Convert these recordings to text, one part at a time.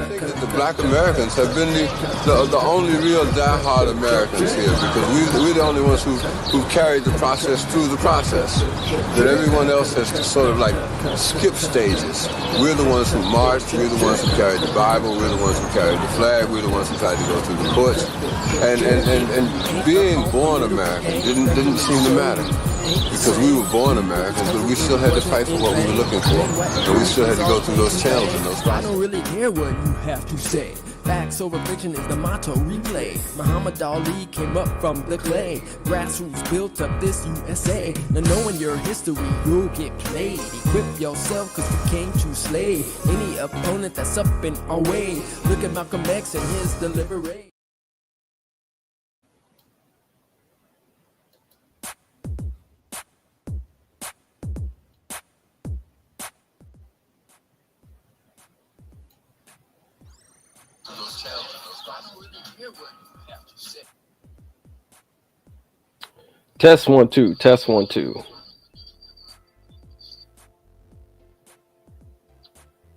think that the black Americans have been the only real diehard Americans here, because we're the only ones who've carried the process through the process. That everyone else has sort of like skipped stages. We're the ones who marched, we're the ones who carried the Bible, we're the ones who carried the flag, we're the ones who tried to go through the courts. And being born American didn't seem to matter. Because we were born Americans, but we still had to fight for what we were looking for. And we still had to go through those channels and those I don't really care what you have to say. Facts over fiction is the motto replay. Muhammad Ali came up from the clay. Grassroots built up this USA. Now knowing your history, you'll get played. Equip yourself cause you came to slay any opponent that's up in our way. Look at Malcolm X and his delivery. Test 1 2, test 1 2.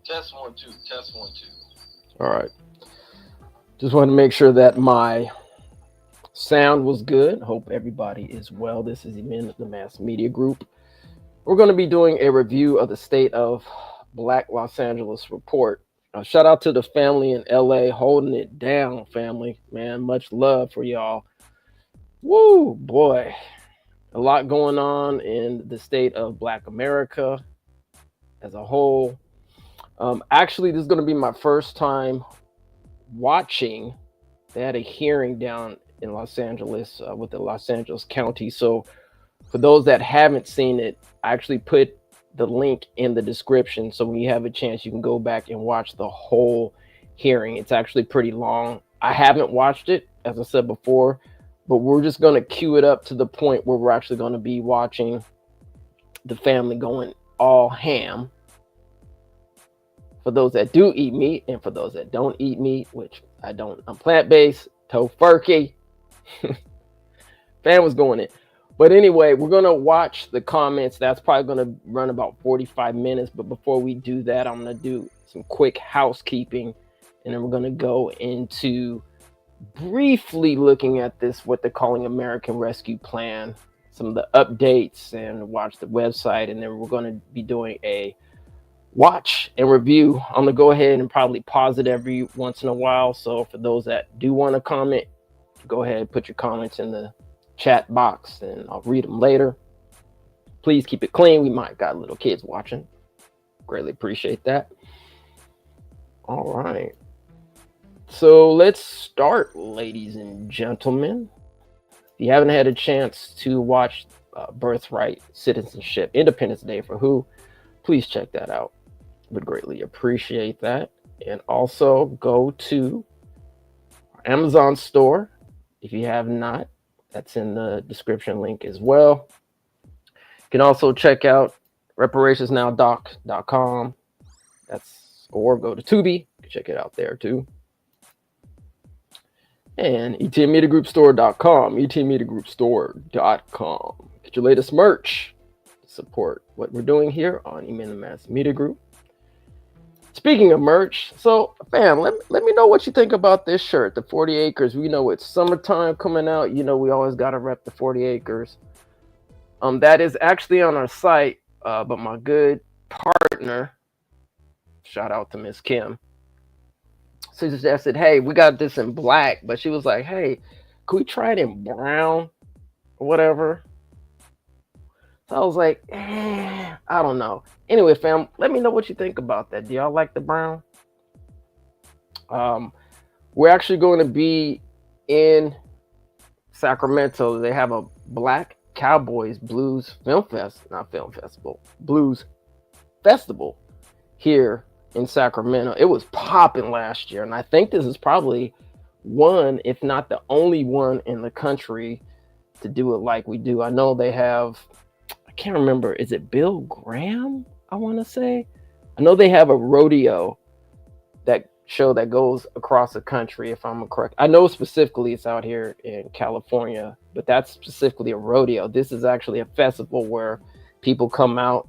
Test 1 2, test 1 2. All right. Just wanted to make sure that my sound was good. Hope everybody is well. This is Emin of the Mass Media Group. We're going to be doing a review of the State of Black Los Angeles report. Shout out to the family in LA holding it down, family. Man, much love for y'all. Woo, boy. A lot going on in the state of Black America as a whole. Actually, this is going to be my first time watching. They had a hearing down in Los Angeles with the Los Angeles County. So for those that haven't seen it, I actually put the link in the description. So when you have a chance, you can go back and watch the whole hearing. It's actually pretty long. I haven't watched it, as I said before, but we're just going to cue it up to the point where we're actually going to be watching the family going all ham. For those that do eat meat, and for those that don't eat meat, which I don't, I'm plant-based, tofurkey. Fam was going in. But anyway, we're going to watch the comments. That's probably going to run about 45 minutes. But before we do that, I'm going to do some quick housekeeping. And then we're going to go into briefly looking at this, what they're calling American Rescue Plan, some of the updates, and watch the website. And then we're going to be doing a watch and review. I'm going to go ahead and probably pause it every once in a while. So for those that do want to comment, go ahead and put your comments in the chat box and I'll read them later. Please keep it clean. We might got little kids watching. Greatly appreciate that. All right. So let's start, ladies and gentlemen. If you haven't had a chance to watch Birthright Citizenship Independence Day for Who, please check that out. Would greatly appreciate that. And also go to our Amazon store if you have not. That's in the description link as well. You can also check out reparationsnowdoc.com. Or go to Tubi. You can check it out there too. And etmediagroupstore.com, etmediagroupstore.com. Get your latest merch to support what we're doing here on Emin the Mass Media Group. Speaking of merch, so fam, let me know what you think about this shirt, the 40 Acres. We know it's summertime coming out. You know, we always got to rep the 40 Acres. That is actually on our site, but my good partner, shout out to Miss Kim, she suggested, hey, we got this in black, but she was like, hey, could we try it in brown or whatever? So I was like, I don't know. Anyway, fam, let me know what you think about that. Do y'all like the brown? We're actually going to be in Sacramento. They have a Black Cowboys Blues Blues Festival here in Sacramento. It was popping last year, and I think this is probably one, if not the only one in the country to do it like we do. I know they have, I can't remember, is it Bill Graham? I want to say. I know they have a rodeo show that goes across the country, if I'm correct. I know specifically it's out here in California, but that's specifically a rodeo. This is actually a festival where people come out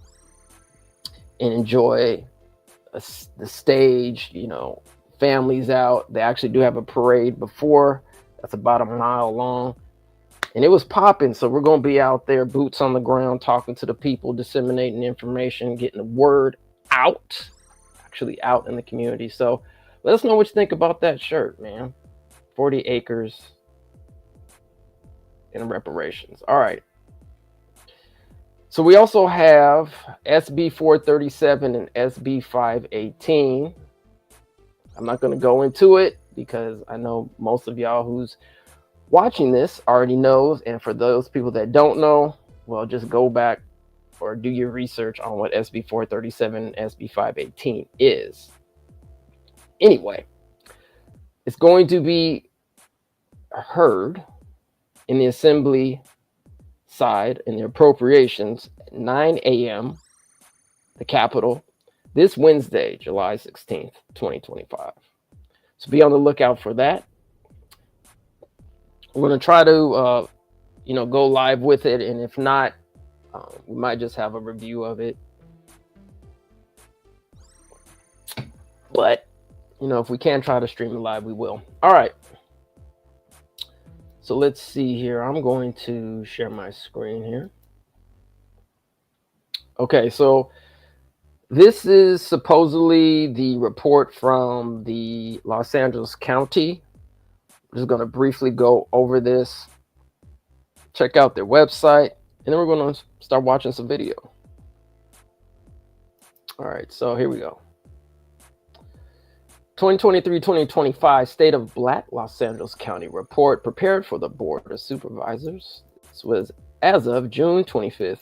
and enjoy the stage, you know, families out. They actually do have a parade before that's about a mile long, and it was popping. So we're going to be out there, boots on the ground, talking to the people, disseminating information, getting the word out, actually out in the community. So let us know what you think about that shirt, man. 40 acres in reparations. All right. So we also have SB 437 and SB 518. I'm not going to go into it because I know most of y'all who's watching this already knows. And for those people that don't know, well, just go back or do your research on what SB 437 and SB 518 is. Anyway, it's going to be heard in the assembly side in the appropriations at 9 a.m. the Capitol this Wednesday, July 16th, 2025. So be on the lookout for that. We're going to try to, go live with it. And if not, we might just have a review of it. But, if we can try to stream it live, we will. All right. So let's see here. I'm going to share my screen here. Okay, so this is supposedly the report from the Los Angeles County. I'm just going to briefly go over this, check out their website, and then we're going to start watching some video. All right, so here we go. 2023-2025 State of Black Los Angeles County report prepared for the Board of Supervisors. This was as of June 25th,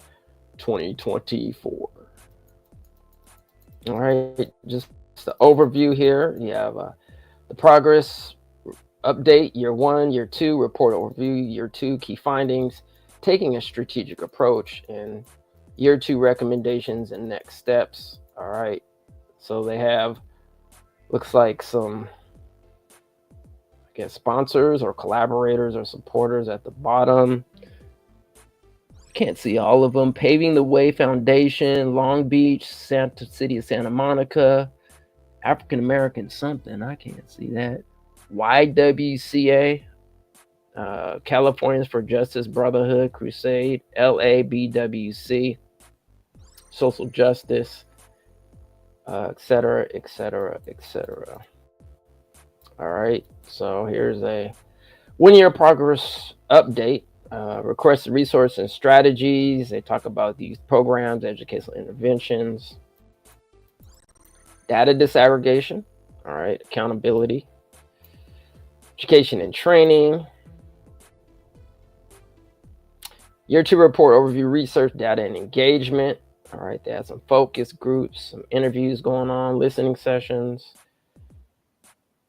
2024. All right, just the overview here. You have the progress update, year 1, year 2, report overview, year 2, key findings, taking a strategic approach, and year 2 recommendations and next steps. All right, so they have, looks like some, I guess, sponsors or collaborators or supporters at the bottom. Can't see all of them. Paving the Way Foundation, Long Beach, City of Santa Monica, African American something, I can't see that. YWCA, Californians for Justice Brotherhood Crusade, LABWC, Social Justice, etc., etc., etc. All right, so here's a 1-year progress update. Requested resources and strategies. They talk about these programs, educational interventions, data disaggregation. All right, accountability, education and training. Year 2 report overview, research, data, and engagement. All right, they have some focus groups, some interviews going on, listening sessions.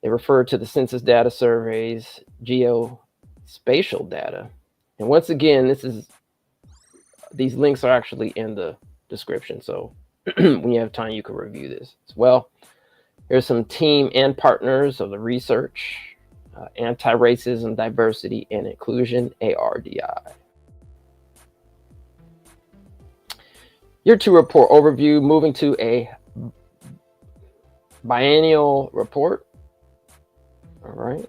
They refer to the census data surveys, geospatial data. And once again, these links are actually in the description. So when you have time, you can review this as well. Here's some team and partners of the research, anti-racism, diversity, and inclusion, ARDI. Year 2 report overview, moving to a biennial report. All right.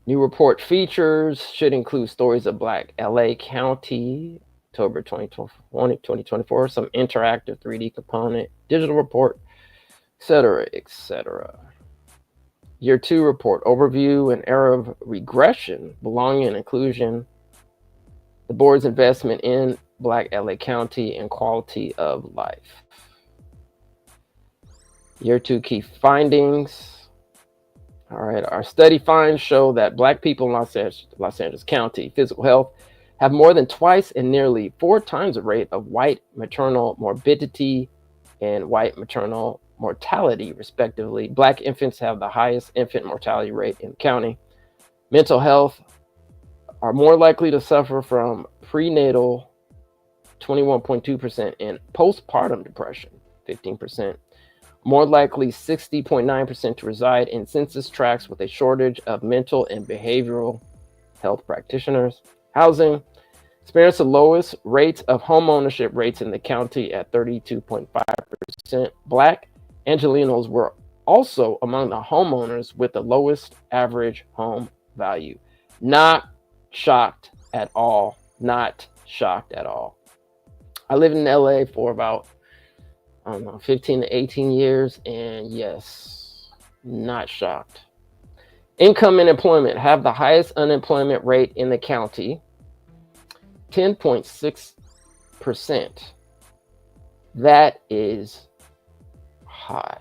New report features should include stories of Black LA County, October 2024, some interactive 3D component, digital report, etc., etc. Year 2 report overview, an era of regression, belonging and inclusion, the board's investment in Black LA County and quality of life. Year 2 key findings. All right, our study finds show that Black people in Los Angeles County physical health have more than twice and nearly 4 times the rate of white maternal morbidity and white maternal mortality, respectively. Black infants have the highest infant mortality rate in the county. Mental health are more likely to suffer from prenatal, 21.2%, and postpartum depression, 15%. More likely 60.9% to reside in census tracts with a shortage of mental and behavioral health practitioners. Housing experience the lowest rates of home ownership rates in the county at 32.5%. Black Angelenos were also among the homeowners with the lowest average home value. Not shocked at all. Not shocked at all. I lived in LA for about, I don't know, 15 to 18 years, and yes, not shocked. Income and employment have the highest unemployment rate in the county, 10.6%. That is high.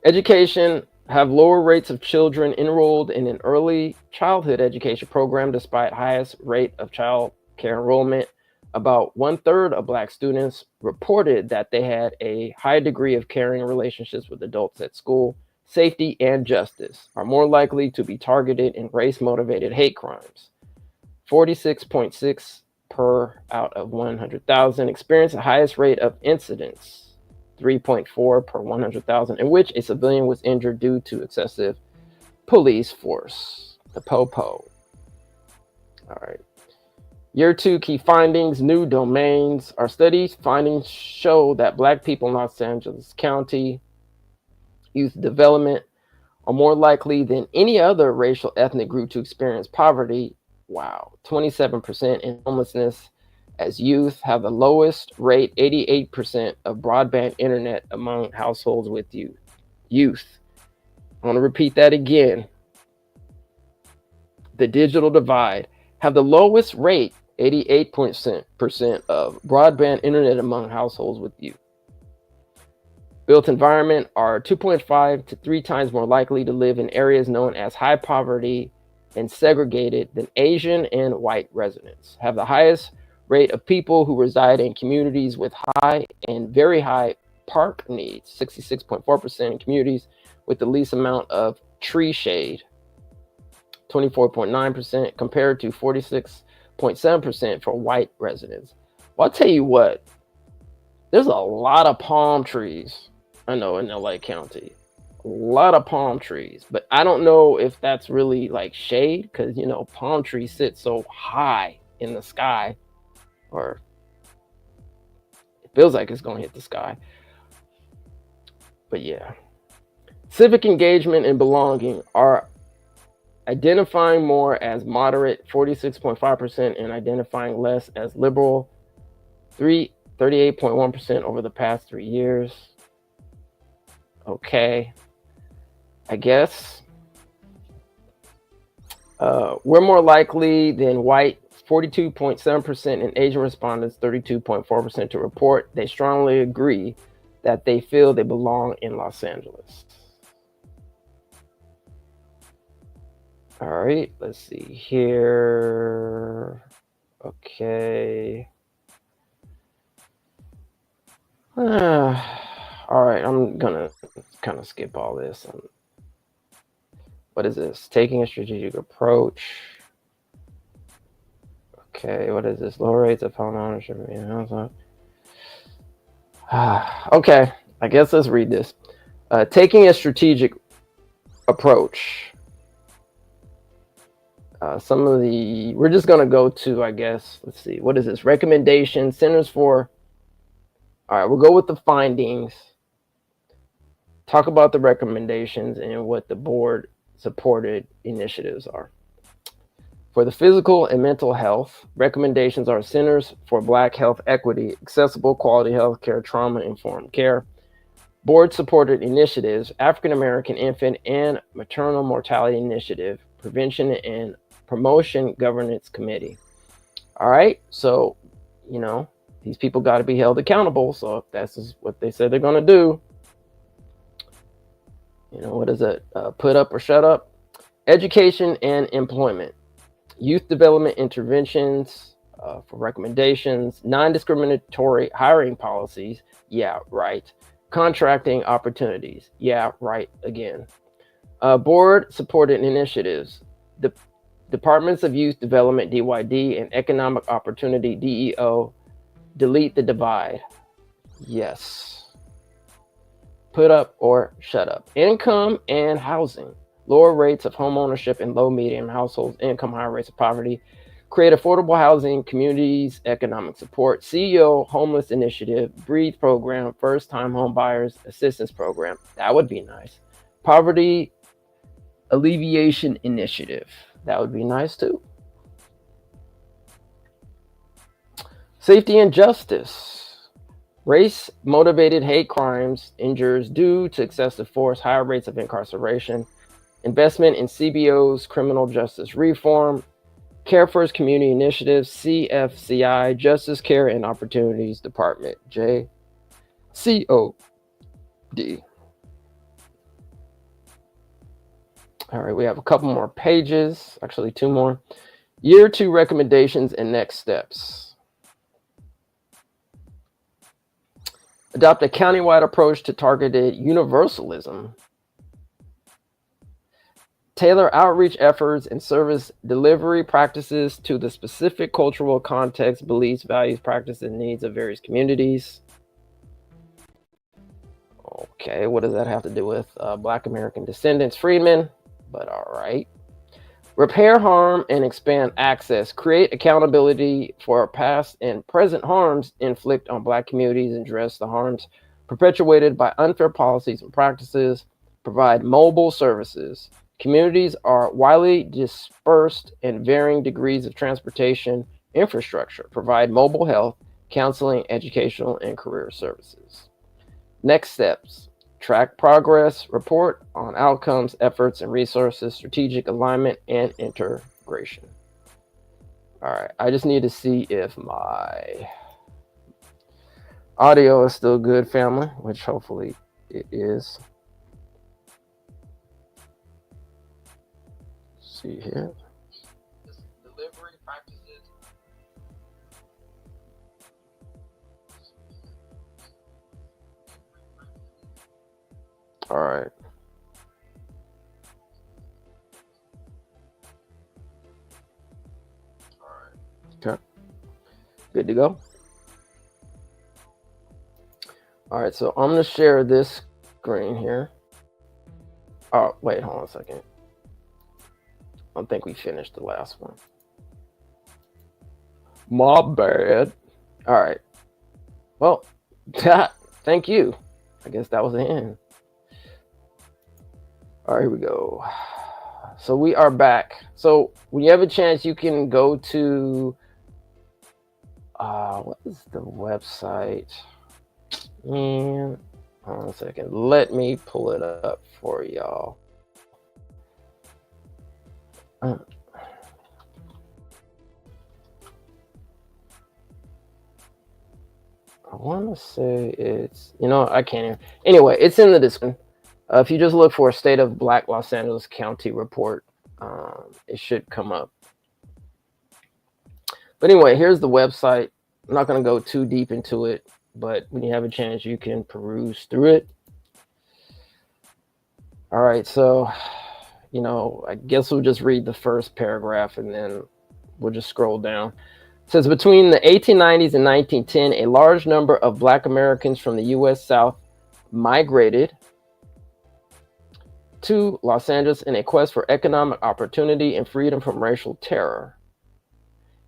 Education have lower rates of children enrolled in an early childhood education program despite highest rate of child care enrollment. About 1/3 of Black students reported that they had a high degree of caring relationships with adults at school. Safety and justice are more likely to be targeted in race-motivated hate crimes. 46.6 per out of 100,000 experience the highest rate of incidents, 3.4 per 100,000, in which a civilian was injured due to excessive police force, the POPO. All right. Year 2 key findings, new domains. Our study findings show that Black people in Los Angeles County youth development are more likely than any other racial ethnic group to experience poverty. Wow, 27% in homelessness as youth have the lowest rate, 88% of broadband internet among households with youth. I want to repeat that again. The digital divide have the lowest rate, 88% of broadband internet among households with youth. Built environment are 2.5 to 3 times more likely to live in areas known as high poverty and segregated than Asian and white residents. Have the highest rate of people who reside in communities with high and very high park needs, 66.4% in communities with the least amount of tree shade, 24.9% compared to 46.7% for white residents. Well, I'll tell you what, there's a lot of palm trees, I know, in LA County. A lot of palm trees, but I don't know if that's really like shade, because, you know, palm trees sit so high in the sky, or it feels like it's going to hit the sky. But yeah, civic engagement and belonging are identifying more as moderate, 46.5%, and identifying less as liberal, 38.1% over the past 3 years. Okay, I guess we're more likely than white, 42.7%, and Asian respondents, 32.4%, to report they strongly agree that they feel they belong in Los Angeles. All right, let's see here. Okay. All right, I'm gonna kind of skip all this. What is this? Taking a strategic approach. Okay, what is this? Lower rates of home ownership. Okay, I guess let's read this. Taking a strategic approach. We're just going to go to, I guess, let's see. What is this? Recommendations, Centers for. All right, we'll go with the findings. Talk about the recommendations and what the board supported initiatives are. For the physical and mental health, recommendations are Centers for Black Health Equity, accessible quality health care, trauma-informed care. Board-supported initiatives, African American Infant and Maternal Mortality Initiative, Prevention and Promotion Governance Committee. All right, so, you know, these people got to be held accountable. So if that's what they said they're going to do, you know, what is it? Put up or shut up. Education and employment. Youth development interventions for recommendations. Non-discriminatory hiring policies. Yeah, right. Contracting opportunities. Yeah, right, again. Board-supported initiatives. The Departments of Youth Development, DYD, and Economic Opportunity, DEO. Delete the divide. Yes. Put up or shut up. Income and housing. Lower rates of home ownership in low medium households, income, higher rates of poverty. create affordable housing, communities, economic support, CEO, homeless initiative, Breathe program, first-time home buyers assistance program. That would be nice. Poverty alleviation initiative. That would be nice too. Safety and justice. Race-motivated hate crimes injures due to excessive force, higher rates of incarceration. Investment in CBO's criminal justice reform. Care First Community Initiative, CFCI, Justice Care and Opportunities Department, JCOD. All right, we have a couple more pages, actually 2 more. Year 2 recommendations and next steps. Adopt a countywide approach to targeted universalism. Tailor outreach efforts and service delivery practices to the specific cultural context, beliefs, values, practices, and needs of various communities. Okay, what does that have to do with Black American descendants, freedmen? But all right. Repair harm and expand access. Create accountability for past and present harms inflicted on Black communities and address the harms perpetuated by unfair policies and practices. Provide mobile services. Communities are widely dispersed and varying degrees of transportation infrastructure. Provide mobile health, counseling, educational, and career services. Next steps. Track progress, report on outcomes, efforts, and resources, strategic alignment, and integration. All right, I just need to see if my audio is still good, family, which hopefully it is. See here. Delivery practices. All right. Okay. Good to go. All right, so I'm going to share this screen here. Oh, wait, hold on a second. I don't think we finished the last one. My bad. All right. Well, thank you. I guess that was the end. All right, here we go. So we are back. So when you have a chance, you can go to, what is the website? Man, hold on a second. Let me pull it up for y'all. I want to say it's, I can't even. Anyway, it's in the description. If you just look for State of Black Los Angeles County report, it should come up. But anyway, here's the website. I'm not going to go too deep into it, but when you have a chance, you can peruse through it. All right, so, I guess we'll just read the first paragraph and then we'll just scroll down. It says, between the 1890s and 1910, a large number of Black Americans from the U.S. South migrated to Los Angeles in a quest for economic opportunity and freedom from racial terror.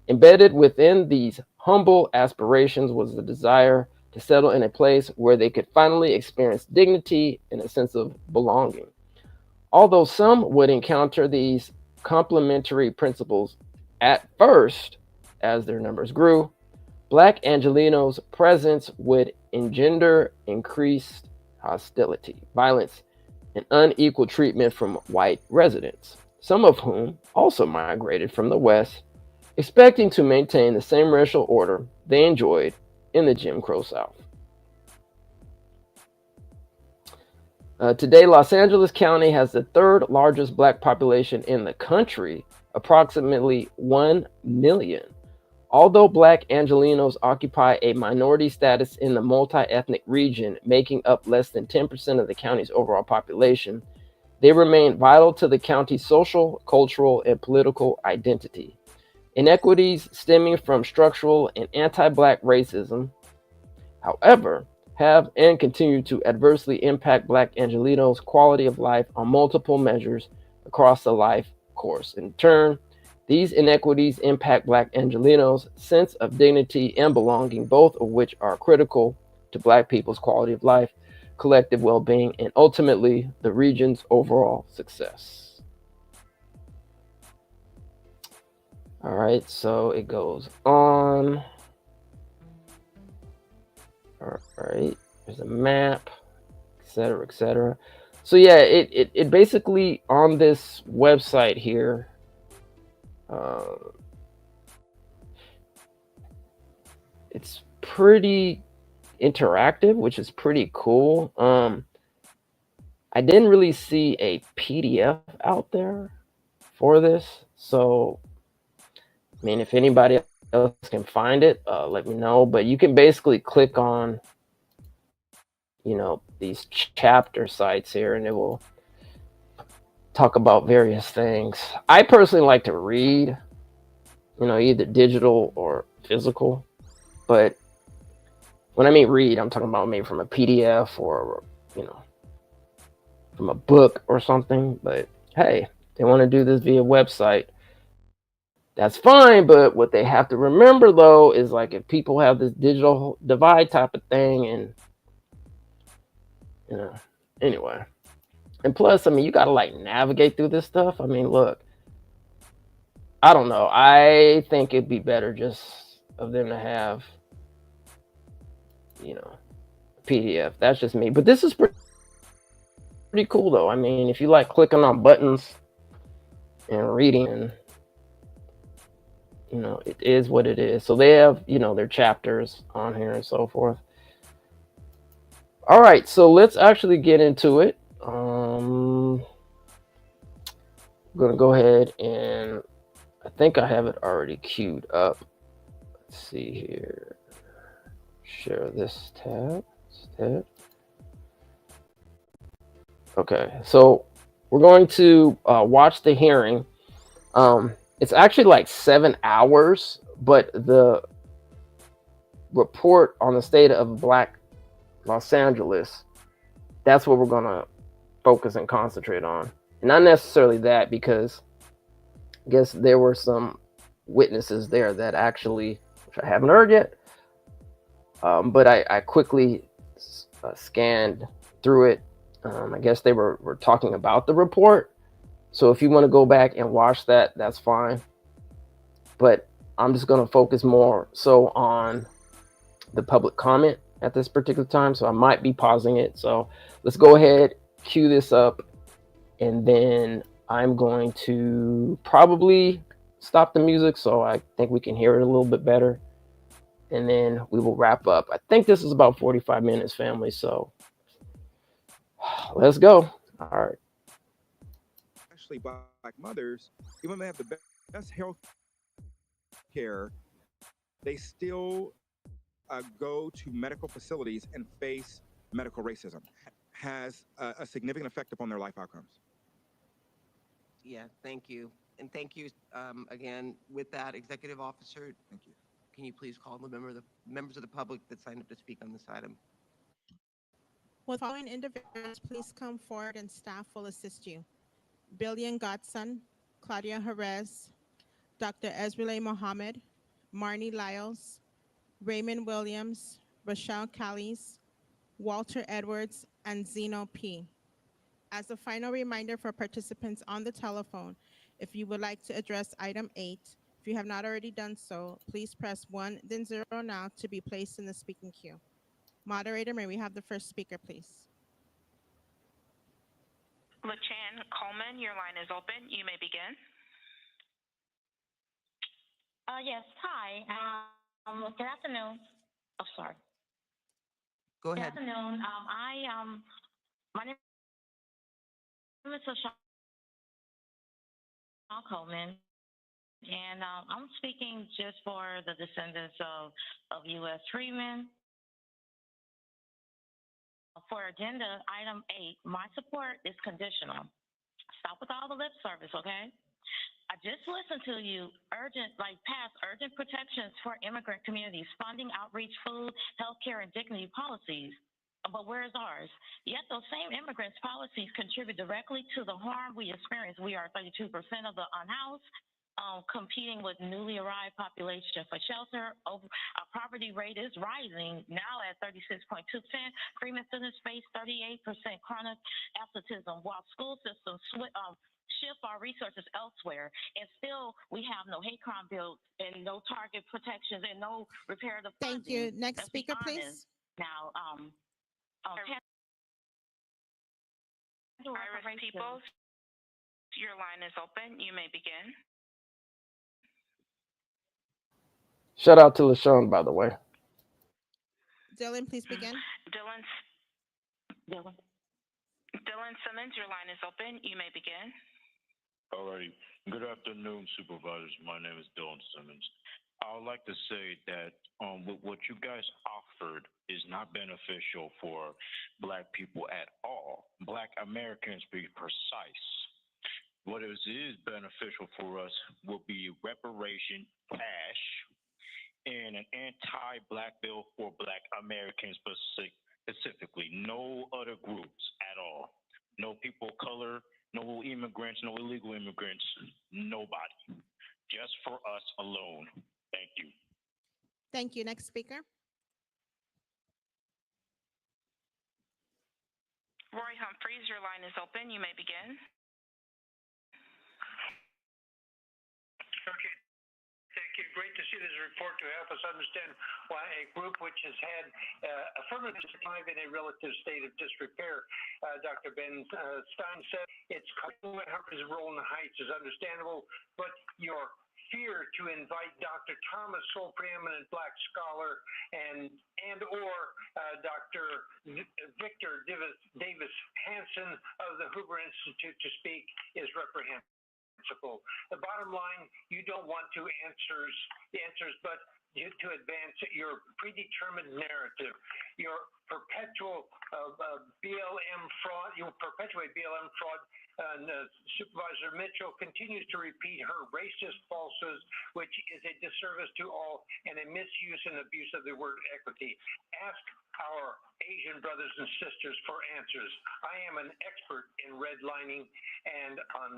Embedded within these humble aspirations was the desire to settle in a place where they could finally experience dignity and a sense of belonging. Although some would encounter these complementary principles at first, as their numbers grew, Black Angelenos' presence would engender increased hostility, violence, and unequal treatment from white residents, some of whom also migrated from the West, expecting to maintain the same racial order they enjoyed in the Jim Crow South. Today, Los Angeles County has the third largest Black population in the country, approximately 1 million. Although Black Angelenos occupy a minority status in the multi-ethnic region, making up less than 10% of the county's overall population, they remain vital to the county's social, cultural, and political identity. Inequities stemming from structural and anti-Black racism, however, have and continue to adversely impact Black Angelenos' quality of life on multiple measures across the life course. In turn, These inequities impact Black Angelenos' sense of dignity and belonging, both of which are critical to Black people's quality of life, collective well-being, and ultimately the region's overall success. All right, so it goes on. All right, there's a map, etc., etc. So yeah, it basically on this website here. It's pretty interactive, which is pretty cool. I didn't really see a PDF out there for this, so I mean, if anybody else can find it, let me know. But you can basically click on, you know, these chapter sites here, and it will talk about various things. I personally like to read, you know, either digital or physical. But when I mean read, I'm talking about maybe from a PDF or, you know, from a book or something. But hey, they want to do this via website, that's fine. But what they have to remember though is, like, if people have this digital divide type of thing, and you know, anyway. And plus, I mean, you gotta like navigate through this stuff. I mean, look, I don't know. I think it'd be better just of them to have, you know, PDF. That's just me. But this is pretty cool though. I mean, if you like clicking on buttons and reading, and you know, it is what it is. So they have, you know, their chapters on here and so forth. All right, so let's actually get into it. I'm gonna go ahead, and I think I have it already queued up. Let's see here. Share this tab. Okay, so we're going to watch the hearing. It's actually like 7 hours, but the report on the state of Black Los Angeles, that's what we're going to focus and concentrate on. And not necessarily that, because I guess there were some witnesses there that actually, which I haven't heard yet, but I quickly scanned through it. I guess they were talking about the report. So if you want to go back and watch that, that's fine. But I'm just going to focus more so on the public comment at this particular time. So I might be pausing it. So let's go ahead, cue this up, and then I'm going to probably stop the music so I think we can hear it a little bit better. And then we will wrap up. I think this is about 45 minutes, family. So let's go. All right. Especially Black mothers, even when they have the best health care, they still go to medical facilities and face medical racism. Has a significant effect upon their life outcomes. Yeah, thank you. And thank you again. With that, Executive Officer, Thank you. Can you please call the members of the public that signed up to speak on this item? Will the following individuals please come forward and staff will assist you? Billion Godson, Claudia Jerez, Dr. Ezrele Mohammed, Marnie Lyles, Raymond Williams, Rochelle Callies, Walter Edwards, and Zeno P. As a final reminder for participants on the telephone, if you would like to address item 8, if you have not already done so, please press 1, then 0 now to be placed in the speaking queue. Moderator, may we have the first speaker, please? LaChan Coleman, your line is open. You may begin. Yes, hi. Good afternoon. Oh, sorry. Go ahead. Good afternoon. My name is LaChan Coleman, and I'm speaking just for the descendants of U.S. freedmen. For agenda item 8, my support is conditional. Stop with all the lip service, okay? I just listened to you pass urgent protections for immigrant communities, funding outreach, food, healthcare, and dignity policies. But where's ours? Yet those same immigrants' policies contribute directly to the harm we experience. We are 32% of the unhoused. competing with newly arrived population for shelter. Our poverty rate is rising now at 36.2%. Premium students face 38% chronic absenteeism, while school systems shift our resources elsewhere. And still, we have no hate crime bills and no target protections and no reparative funding. Thank you. Next Let's speaker, be honest. please. Now, Iris Peoples, your line is open. You may begin. Shout out to LaShawn, by the way. Dylan, please begin. Dylan Simmons, your line is open. You may begin. Alrighty. Good afternoon, supervisors. My name is Dylan Simmons. I would like to say that what you guys offered is not beneficial for Black people at all. Black Americans, to be precise. What is beneficial for us will be reparation cash and an anti-Black bill for Black Americans specifically. No other groups at all. No people of color, no immigrants, no illegal immigrants, nobody. Just for us alone. Thank you. Thank you. Next speaker. Roy Humphreys, your line is open. You may begin. Okay. Thank you. Great to see this report to help us understand why a group which has had affirmative survive in a relative state of disrepair. Dr. Ben Stein said it's what Humphrey's role in the Heights is understandable, but your fear to invite Dr. Thomas, sole preeminent Black scholar, and or Dr. Victor Davis Hanson of the Hoover Institute to speak is reprehensible. The bottom line, you don't want to answers, but to advance your predetermined narrative. Your perpetual BLM fraud, you perpetuate BLM fraud. Supervisor Mitchell continues to repeat her racist falsehoods, which is a disservice to all and a misuse and abuse of the word equity. Ask our Asian brothers and sisters for answers. I am an expert in redlining and on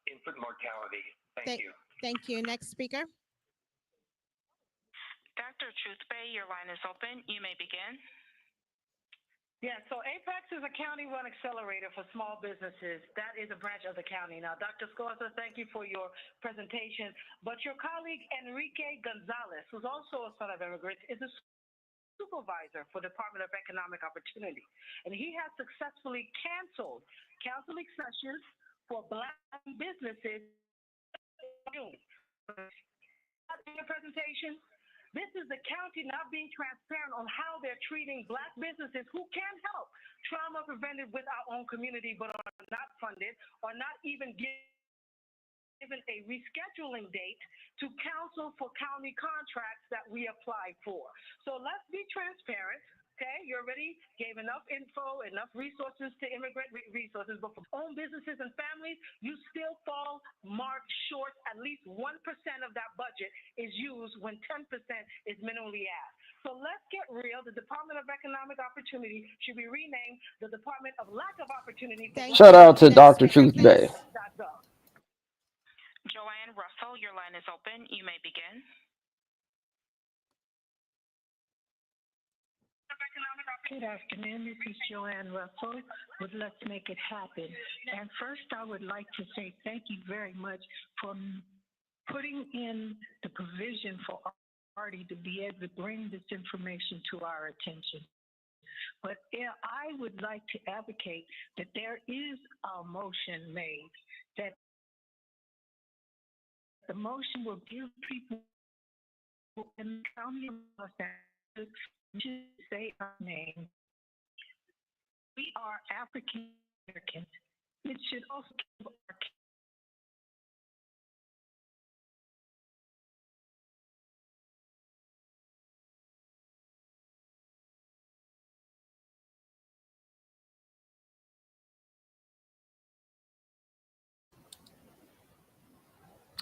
infant mortality. Thank you. Thank you. Next speaker. Dr. Truthbay, your line is open. You may begin. Yeah, so Apex is a county-run accelerator for small businesses. That is a branch of the county. Now, Dr. Scorza, thank you for your presentation. But your colleague, Enrique Gonzalez, who's also a son of immigrants, is a supervisor for the Department of Economic Opportunity. And he has successfully canceled counseling sessions for Black businesses. In your presentation, this is the county not being transparent on how they're treating Black businesses who can help trauma prevented with our own community, but are not funded or not even given a rescheduling date to counsel for county contracts that we apply for. So let's be transparent. Okay, you already gave enough info, enough resources to immigrant resources, but for own businesses and families, you still fall marked short. At least 1% of that budget is used when 10% is minimally asked. So let's get real. The Department of Economic Opportunity should be renamed the Department of Lack of Opportunity. Shout out to Dr. Truthbay. Joanne Russell, your line is open. You may begin. Good afternoon. This is Joanne Russell with Let's Make It Happen. And first, I would like to say thank you very much for putting in the provision for our party to be able to bring this information to our attention. But I would like to advocate that there is a motion made that the motion will give people in the county of Los Angeles to say our name. We are African Americans. It should also give our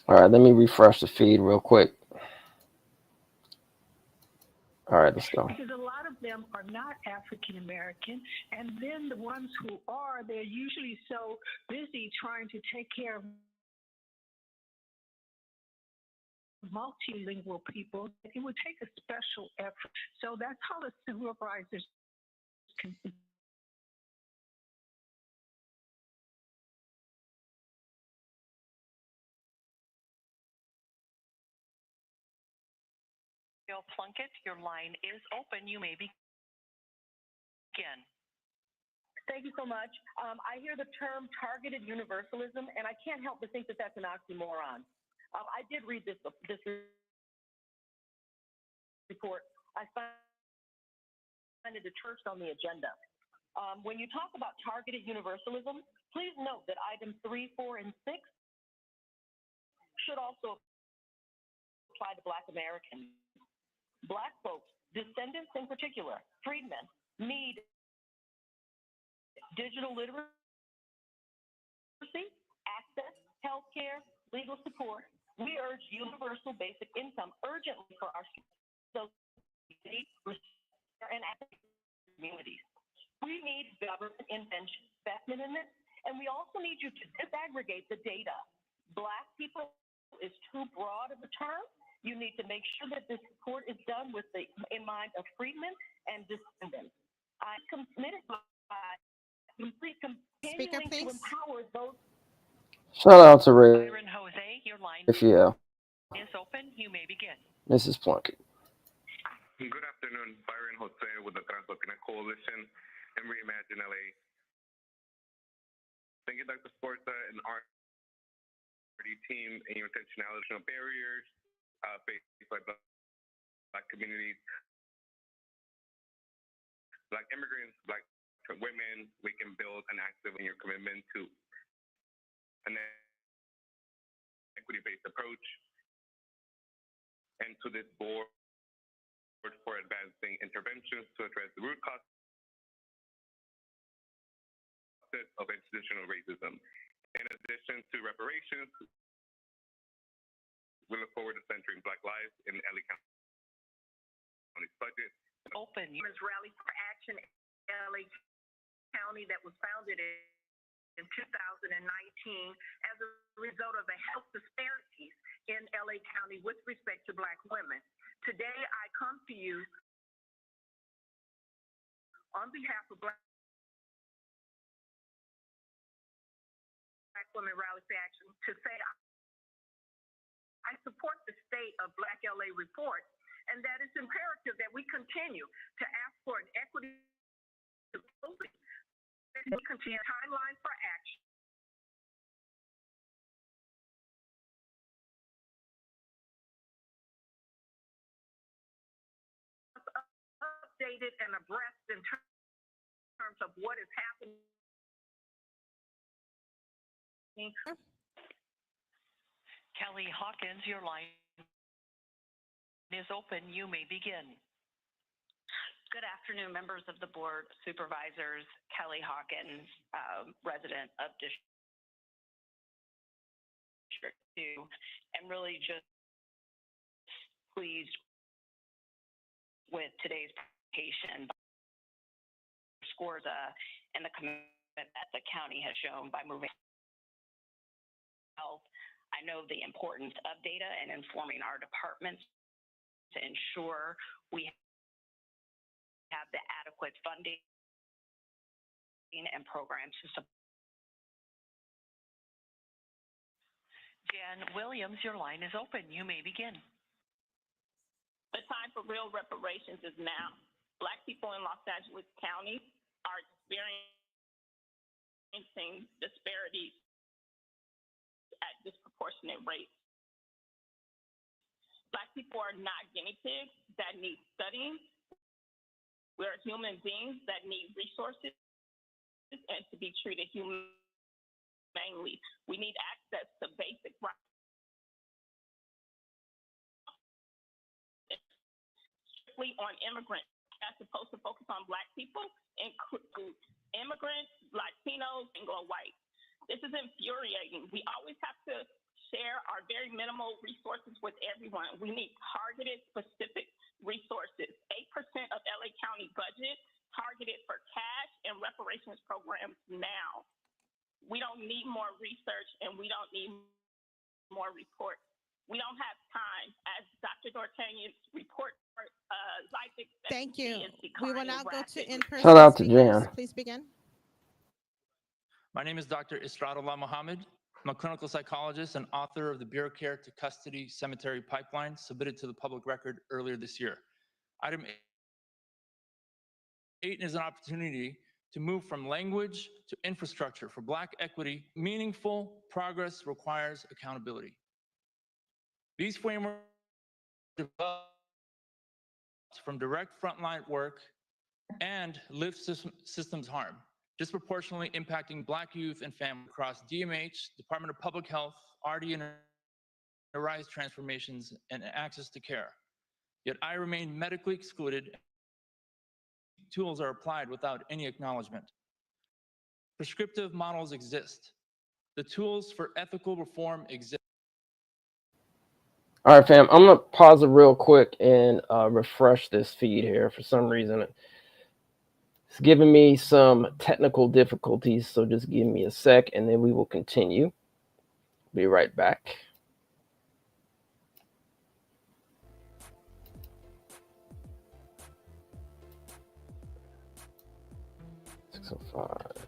All right, let me refresh the feed real quick. All right, let's go. Because a lot of them are not African American, and then the ones who are, they're usually so busy trying to take care of multilingual people, it would take a special effort. So that's how the supervisors can Bill Plunkett, your line is open. You may begin. Thank you so much. I hear the term targeted universalism, and I can't help but think that that's an oxymoron. I did read this report. I find it church on the agenda. When you talk about targeted universalism, please note that items 3, 4, and 6 should also apply to Black Americans. Black folks, descendants in particular, freedmen, need digital literacy, access, health care, legal support. We urge universal basic income urgently for our and communities. We need government investment in this, and we also need you to disaggregate the data. Black people is too broad of a term. You need to make sure that this support is done with in mind of freedmen and descendants. I'm committed by continuing to empower those. Shout out to Ray. Byron Jose, your line is open. You may begin. Mrs. Plunkett. Good afternoon. Byron Jose with the Translatina Coalition and Reimagine LA. Thank you, Dr. Sforza and our team and your intentionality of barriers faced by Black communities, Black immigrants, Black women. We can build an active in your commitment to an equity-based approach and to this board for advancing interventions to address the root causes of institutional racism. In addition to reparations, we look forward to centering Black lives in LA County's budget. Open Women's Rally for Action LA County that was founded in 2019 as a result of the health disparities in LA County with respect to Black women. Today, I come to you on behalf of Black Women Rally for Action to say I support the State of Black LA report, and that it's imperative that we continue to ask for an equity timeline for action. Updated and abreast in terms of what is happening. Kelly Hawkins, your line is open. You may begin. Good afternoon, members of the board, supervisors. Kelly Hawkins, resident of District 2, and really just pleased with today's presentation by Sforza and the commitment that the county has shown by moving health. I know the importance of data and informing our departments to ensure we have the adequate funding and programs to support. Jan Williams, your line is open. You may begin. The time for real reparations is now. Black people in Los Angeles County are experiencing disparities at disproportionate rates. Black people are not guinea pigs that need studying. We are human beings that need resources and to be treated humanely. We need access to basic rights. Strictly on immigrants, that's supposed to focus on Black people, include immigrants, Latinos, and go white. This is infuriating. We always have to share our very minimal resources with everyone. We need targeted, specific resources. 8% of LA County budget targeted for cash and reparations programs now. We don't need more research and we don't need more reports. We don't have time, as Dr. D'Artagnan's report, life expectancy Thank you. is declining We will now go to rapidly. in-person Shout out to speakers. Jan. Please begin. My name is Dr. Isradullah Mohammed. I'm a clinical psychologist and author of the Bureau Care to Custody Cemetery Pipeline, submitted to the public record earlier this year. Item 8 is an opportunity to move from language to infrastructure for Black equity. Meaningful progress requires accountability. These frameworks developed from direct frontline work and lived systems harm, disproportionately impacting Black youth and families across DMH, Department of Public Health, RD and Arise transformations, and access to care. Yet I remain medically excluded. Tools are applied without any acknowledgement. Prescriptive models exist. The tools for ethical reform exist. All right, fam. I'm gonna pause it real quick and refresh this feed here. For some reason, it's giving me some technical difficulties, so just give me a sec, and then we will continue. Be right back. $605.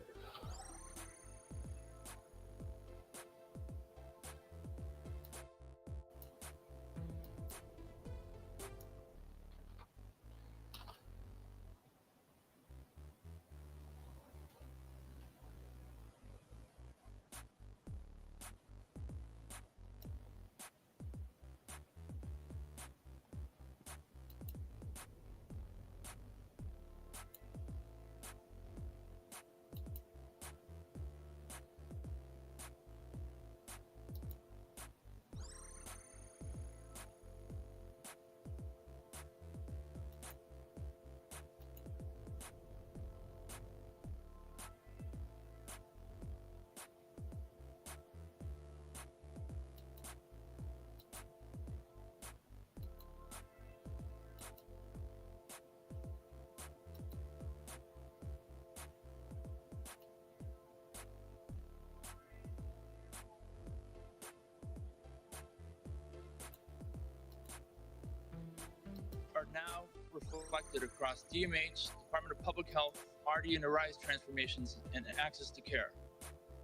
Are now reflected across DMH, Department of Public Health, RD and Arise transformations, and access to care.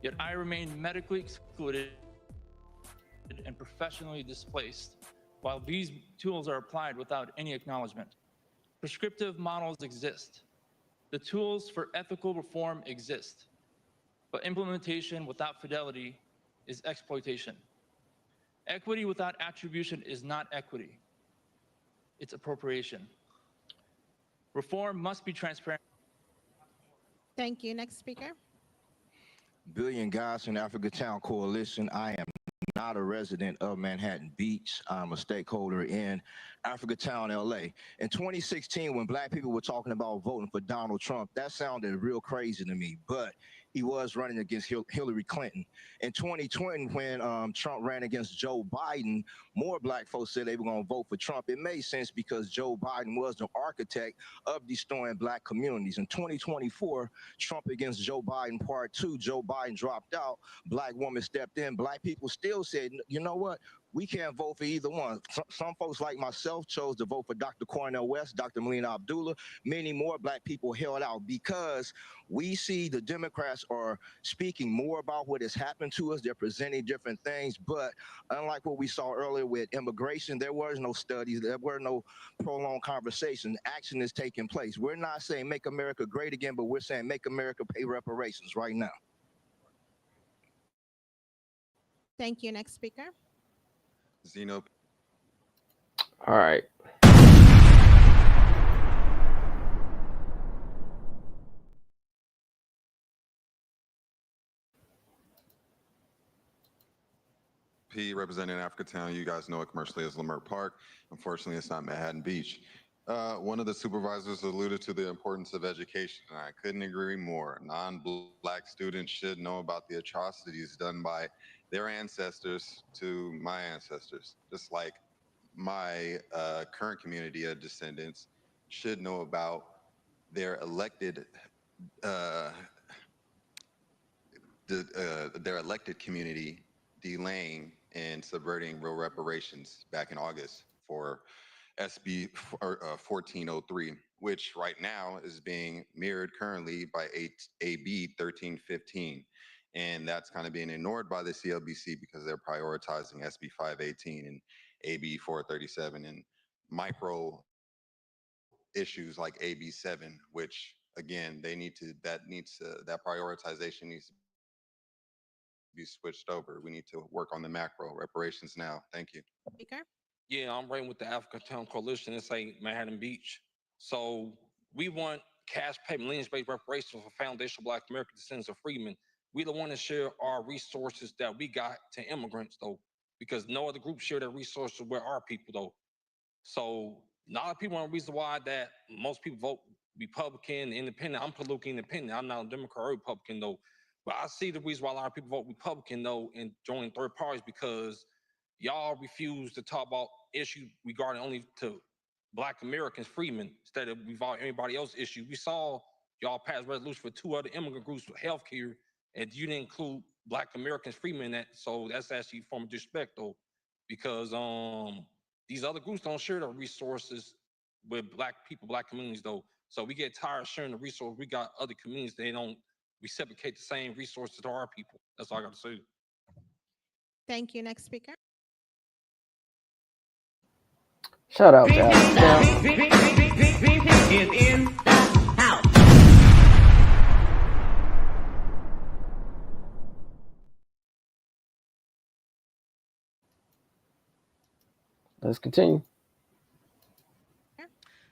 Yet I remain medically excluded and professionally displaced, while these tools are applied without any acknowledgement. Prescriptive models exist. The tools for ethical reform exist, but implementation without fidelity is exploitation. Equity without attribution is not equity. It's appropriation. Reform must be transparent. Thank you. Next speaker. Billion Godson Africa Town Coalition. I am not a resident of Manhattan Beach. I'm a stakeholder in Africa Town, LA. In 2016, when Black people were talking about voting for Donald Trump, that sounded real crazy to me, but he was running against Hillary Clinton. In 2020, when Trump ran against Joe Biden, more Black folks said they were going to vote for Trump. It made sense because Joe Biden was the architect of destroying Black communities. In 2024, Trump against Joe Biden Part 2, Joe Biden dropped out, Black woman stepped in. Black people still said, you know what? We can't vote for either one. Some folks like myself chose to vote for Dr. Cornel West, Dr. Melina Abdullah. Many more Black people held out because we see the Democrats are speaking more about what has happened to us. They're presenting different things, but unlike what we saw earlier with immigration, there was no studies, there were no prolonged conversations. Action is taking place. We're not saying make America great again, but we're saying make America pay reparations right now. Thank you. Next speaker. Zeno. All right. P representing Africatown. You guys know it commercially as Leimert Park. Unfortunately, it's not Manhattan Beach. One of the supervisors alluded to the importance of education, and I couldn't agree more. Non-Black students should know about the atrocities done by their ancestors to my ancestors, just like my current community of descendants should know about their elected their elected community delaying and subverting real reparations back in August for SB 1403, which right now is being mirrored currently by AB 1315. And that's kind of being ignored by the CLBC because they're prioritizing SB 518 and AB 437 and micro issues like AB 7, which again, that prioritization needs to be switched over. We need to work on the macro reparations now. Thank you. Speaker. Yeah, I'm right with the Africa Town Coalition. This ain't Manhattan Beach. So we want cash payment, lineage-based reparations for foundational Black American descendants of freedmen. We don't want to share our resources that we got to immigrants, though, because no other group share their resources with our people, though. So a lot of people want a reason why that most people vote Republican, independent. I'm politically independent. I'm not a Democrat or Republican, though. But I see the reason why a lot of people vote Republican, though, and join third parties because y'all refuse to talk about issues regarding only to Black Americans, freedmen, instead of revolving everybody else's issue. We saw y'all pass resolution for 2 other immigrant groups for healthcare, and you didn't include Black Americans, freedmen in that. So that's actually a form of disrespect, though, because these other groups don't share the resources with Black people, Black communities, though. So we get tired of sharing the resources. We got other communities, they don't reciprocate the same resources to our people. That's all I got to say. Thank you. Next speaker. Shout out to Africa. Is in the house. Let's continue.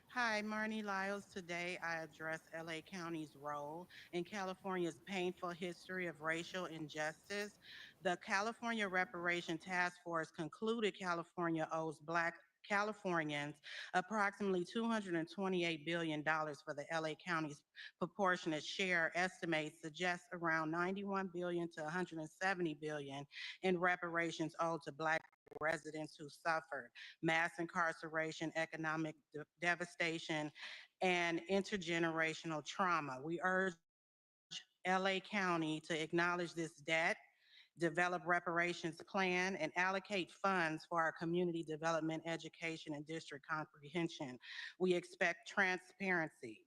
Hi, Marnie Lyles. Today I address LA County's role in California's painful history of racial injustice. The California Reparation Task Force concluded California owes Black Californians approximately $228 billion for the LA County's proportionate share. Estimates suggest around $91 billion to $170 billion in reparations owed to Black residents who suffered mass incarceration, economic devastation, and intergenerational trauma. We urge LA County to acknowledge this debt, develop reparations plan, and allocate funds for our community development, education, and district comprehension. We expect transparency.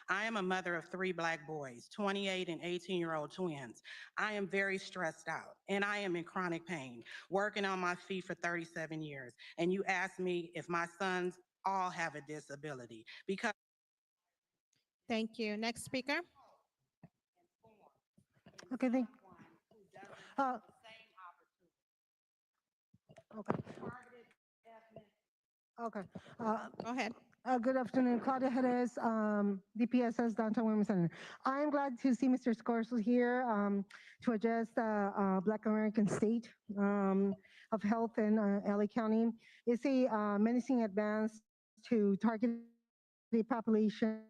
I am a mother of 3 Black boys, 28 and 18-year-old twins. I am very stressed out and I am in chronic pain, working on my feet for 37 years. And you ask me if my sons all have a disability because. Thank you. Next speaker. Okay, thank okay. Okay. Go ahead. Good afternoon, Claudia Jerez, DPSS Downtown Women's Center. I am glad to see Mr. Scorso here to address the Black American state of health in LA County. It's a menacing advance to target the population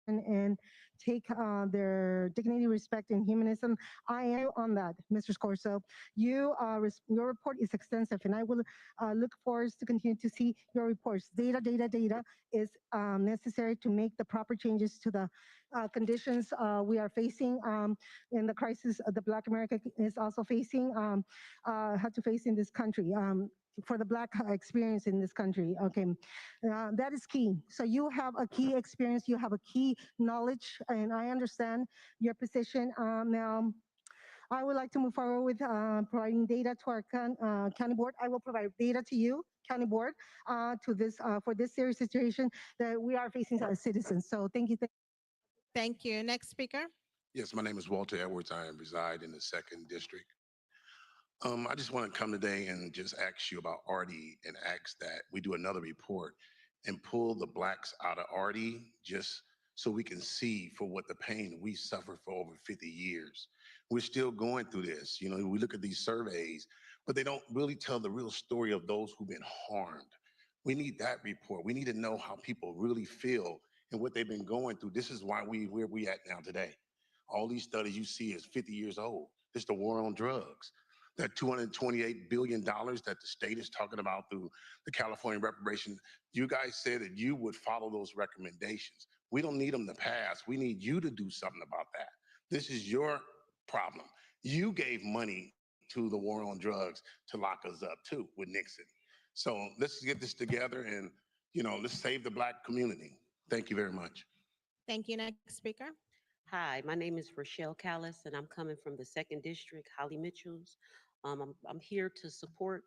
and take their dignity, respect, and humanism. I am on that, Mr. Scorso. Your report is extensive, and I will look forward to continue to see your reports. Data is necessary to make the proper changes to the conditions we are facing in the crisis the Black America is also facing, had to face in this country. For the Black experience in this country. Okay, that is key. So you have a key experience, you have a key knowledge, and I understand your position. Now, I would like to move forward with providing data to our county board. I will provide data to you, county board, to this for this serious situation that we are facing as citizens. So thank you. Thank you. Next speaker. Yes, my name is Walter Edwards. I reside in the 2nd District. I just want to come today and just ask you about Artie and ask that we do another report and pull the Blacks out of Artie just so we can see for what the pain we suffered for over 50 years. We're still going through this. You know, we look at these surveys, but they don't really tell the real story of those who've been harmed. We need that report. We need to know how people really feel and what they've been going through. This is why where we at now today. All these studies you see is 50 years old. It's the war on drugs. That $228 billion that the state is talking about through the California reparation, you guys said that you would follow those recommendations. We don't need them to pass. We need you to do something about that. This is your problem. You gave money to the war on drugs to lock us up too with Nixon. So let's get this together and, let's save the Black community. Thank you very much. Thank you. Next speaker. Hi, my name is Rochelle Callis, and I'm coming from the Second District, Holly Mitchells. I'm here to support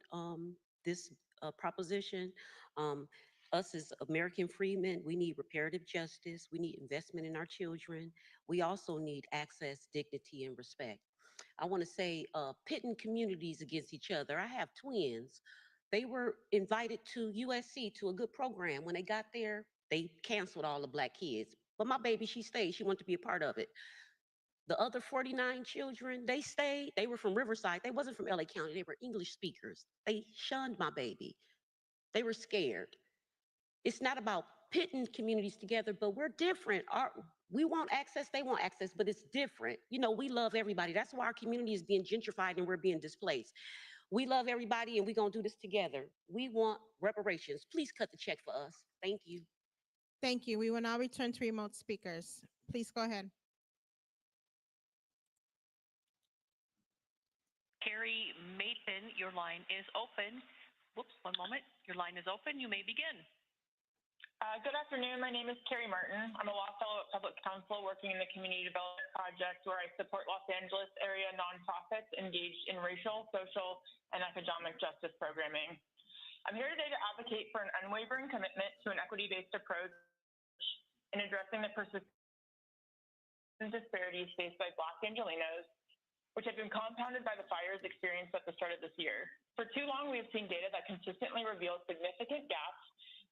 this proposition. Um, us as American freedmen, we need reparative justice. We need investment in our children. We also need access, dignity, and respect. I want to say pitting communities against each other. I have twins. They were invited to USC to a good program. When they got there, they canceled all the Black kids. But my baby, she stayed. She wanted to be a part of it. The other 49 children, they stayed. They were from Riverside. They wasn't from LA County. They were English speakers. They shunned my baby. They were scared. It's not about pitting communities together, but we're different. We want access, they want access, but it's different. We love everybody. That's why our community is being gentrified and we're being displaced. We love everybody and we're gonna do this together. We want reparations. Please cut the check for us. Thank you. Thank you. We will now return to remote speakers. Please go ahead. Carrie Mason, your line is open. Whoops, one moment. Your line is open. You may begin. Good afternoon. My name is Carrie Martin. I'm a law fellow at Public Counsel working in the Community Development Project, where I support Los Angeles area nonprofits engaged in racial, social, and economic justice programming. I'm here today to advocate for an unwavering commitment to an equity-based approach in addressing the persistent disparities faced by Black Angelenos, which have been compounded by the fires experienced at the start of this year. For too long, we have seen data that consistently reveals significant gaps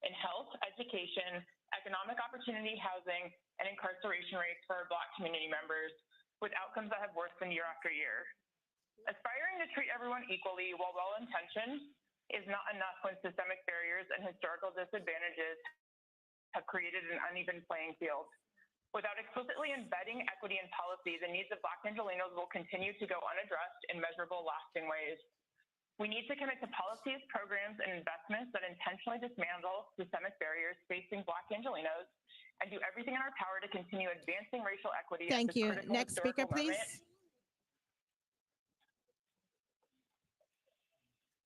in health, education, economic opportunity, housing, and incarceration rates for our Black community members, with outcomes that have worsened year after year. Aspiring to treat everyone equally while well-intentioned is not enough when systemic barriers and historical disadvantages have created an uneven playing field. Without explicitly embedding equity in policy, the needs of Black Angelenos will continue to go unaddressed in measurable, lasting ways. We need to commit to policies, programs, and investments that intentionally dismantle systemic barriers facing Black Angelenos and do everything in our power to continue advancing racial equity. Thank you. Next speaker, please.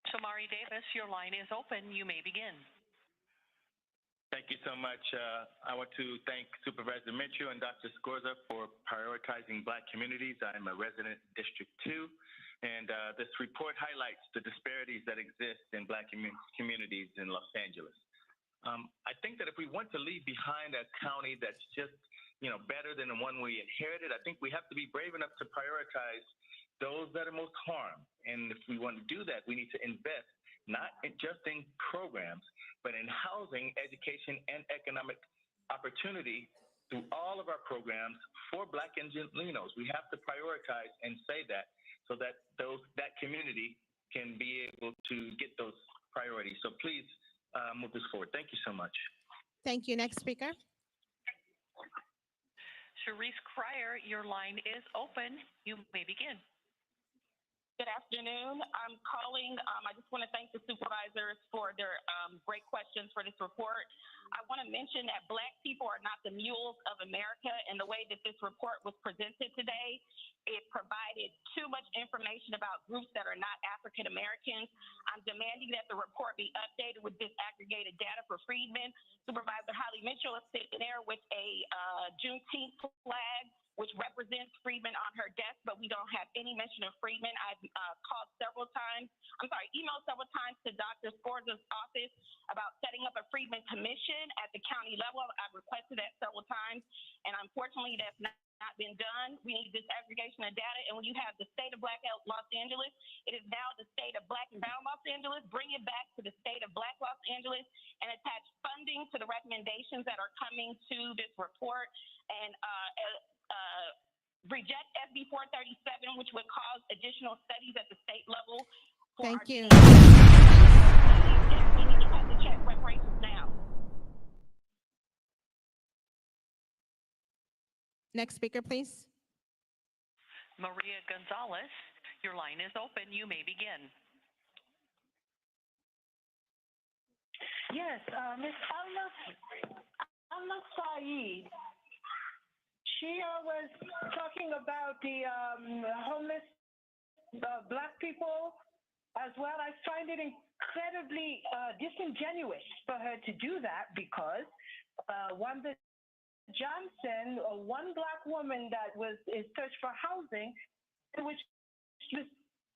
Shamari Davis, your line is open. You may begin. Thank you so much. I want to thank Supervisor Mitchell and Dr. Scorza for prioritizing Black communities. I'm a resident in District 2, and this report highlights the disparities that exist in Black communities in Los Angeles. I think that if we want to leave behind a county that's just, better than the one we inherited, I think we have to be brave enough to prioritize those that are most harmed. And if we want to do that, we need to invest not just in programs, but in housing, education, and economic opportunity through all of our programs for Black Angelenos. We have to prioritize and say that so that that community can be able to get those priorities. So please move this forward. Thank you so much. Thank you. Next speaker. Sharice Cryer, your line is open. You may begin. Good afternoon. I'm calling. I just want to thank the supervisors for their great questions for this report. I want to mention that Black people are not the mules of America, and the way that this report was presented today, it provided too much information about groups that are not African Americans. I'm demanding that the report be updated with disaggregated data for freedmen. Supervisor Holly Mitchell is sitting there with a Juneteenth flag, which represents freedmen on her desk, but we don't have any mention of freedmen. I've emailed several times to Dr. Scorza's office about setting up a freedmen commission at the county level. I've requested that several times, and unfortunately that's not been done. We need disaggregation of data, and when you have the state of Black Los Angeles, it is now the state of Black and Brown Los Angeles. Bring it back to the state of Black Los Angeles and attach funding to the recommendations that are coming to this report, and reject SB 437, which would cause additional studies at the state level. Thank you. We need to cut the check reparations now. Next speaker, please. Maria Gonzalez, your line is open. You may begin. Yes, Ms. Alma Saeed. She was talking about the homeless Black people as well. I find it incredibly disingenuous for her to do that because Wanda Johnson, one Black woman that is searched for housing, which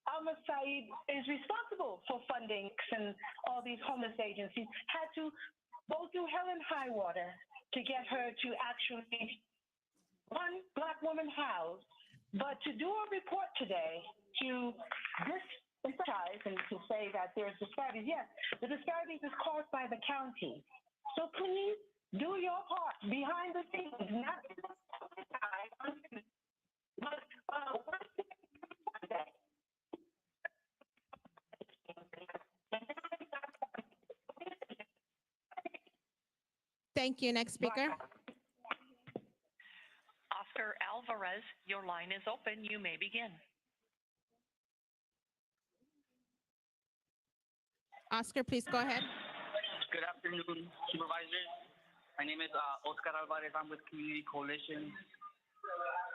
Alma Said is responsible for funding and all these homeless agencies, had to go through hell and high water to get her to actually one Black woman housed. But to do a report today to disemphasize and to say that there's disparities, yes, the disparities is caused by the county. So please do your part behind the scenes, not in the public eye, but Thank you. Next speaker. Oscar Alvarez, your line is open. You may begin. Oscar, please go ahead. Good afternoon, supervisors. My name is Oscar Alvarez. I'm with Community Coalition.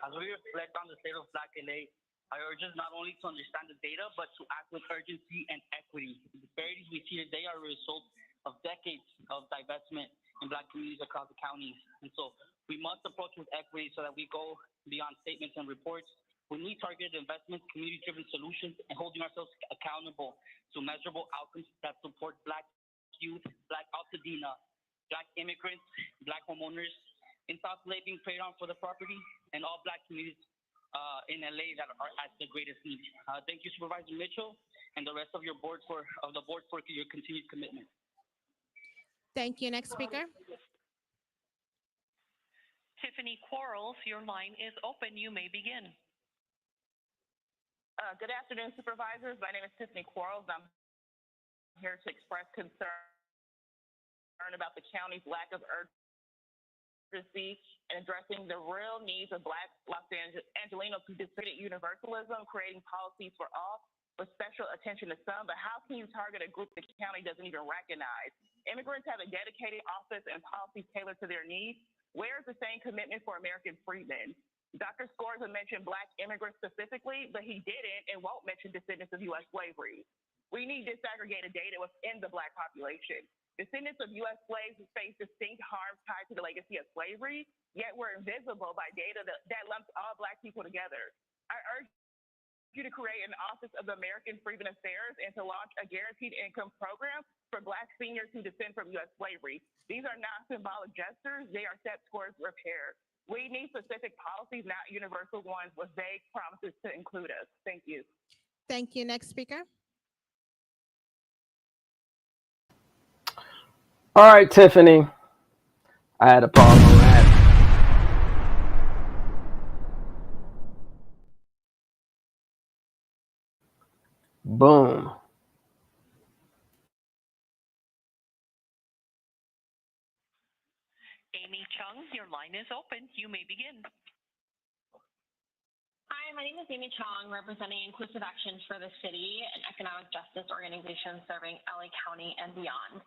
As we reflect on the state of Black LA, I urge us not only to understand the data, but to act with urgency and equity. The disparities we see today are a result of decades of divestment in Black communities across the counties. And so we must approach with equity so that we go beyond statements and reports. We need targeted investments, community-driven solutions, and holding ourselves accountable to measurable outcomes that support Black youth, Black Altadena, Black immigrants, Black homeowners in South LA being preyed on for the property, and all Black communities in LA that are at the greatest need. Thank you, Supervisor Mitchell, and the rest of your board for your continued commitment. Thank you. Next speaker. Tiffany Quarles, your line is open. You may begin. Good afternoon, supervisors. My name is Tiffany Quarles. I'm here to express concern about the county's lack of urgency in addressing the real needs of Black Los Angelenos who distributed universalism, creating policies for all with special attention to some. But how can you target a group the county doesn't even recognize? Immigrants have a dedicated office and policies tailored to their needs. Where is the same commitment for American freedmen? Dr. Scorza mentioned Black immigrants specifically, but he didn't and won't mention descendants of U.S. slavery. We need disaggregated data within the Black population. Descendants of U.S. slaves face distinct harms tied to the legacy of slavery, yet we're invisible by data that lumps all Black people together. I urge you to create an Office of American Freedmen Affairs and to launch a guaranteed income program for Black seniors who descend from U.S. slavery. These are not symbolic gestures, they are steps towards repair. We need specific policies, not universal ones with vague promises to include us. Thank you. Thank you. Next speaker. All right, Tiffany. I had to pause on that. Boom. Amy Chung, your line is open. You may begin. Hi, my name is Amy Chong, representing Inclusive Action for the City, an economic justice organization serving LA County and beyond.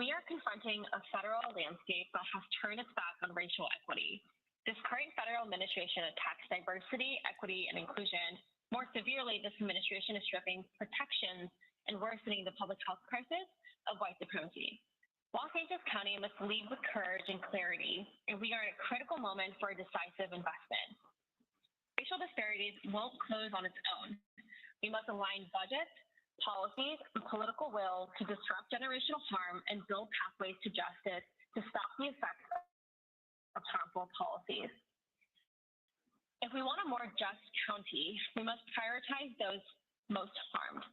We are confronting a federal landscape that has turned its back on racial equity. This current federal administration attacks diversity, equity, and inclusion. More severely, this administration is stripping protections and worsening the public health crisis of white supremacy. Los Angeles County must lead with courage and clarity, and we are at a critical moment for a decisive investment. Racial disparities won't close on its own. We must align budgets, policies, and political will to disrupt generational harm and build pathways to justice to stop the effects of harmful policies. If we want a more just county, we must prioritize those most harmed.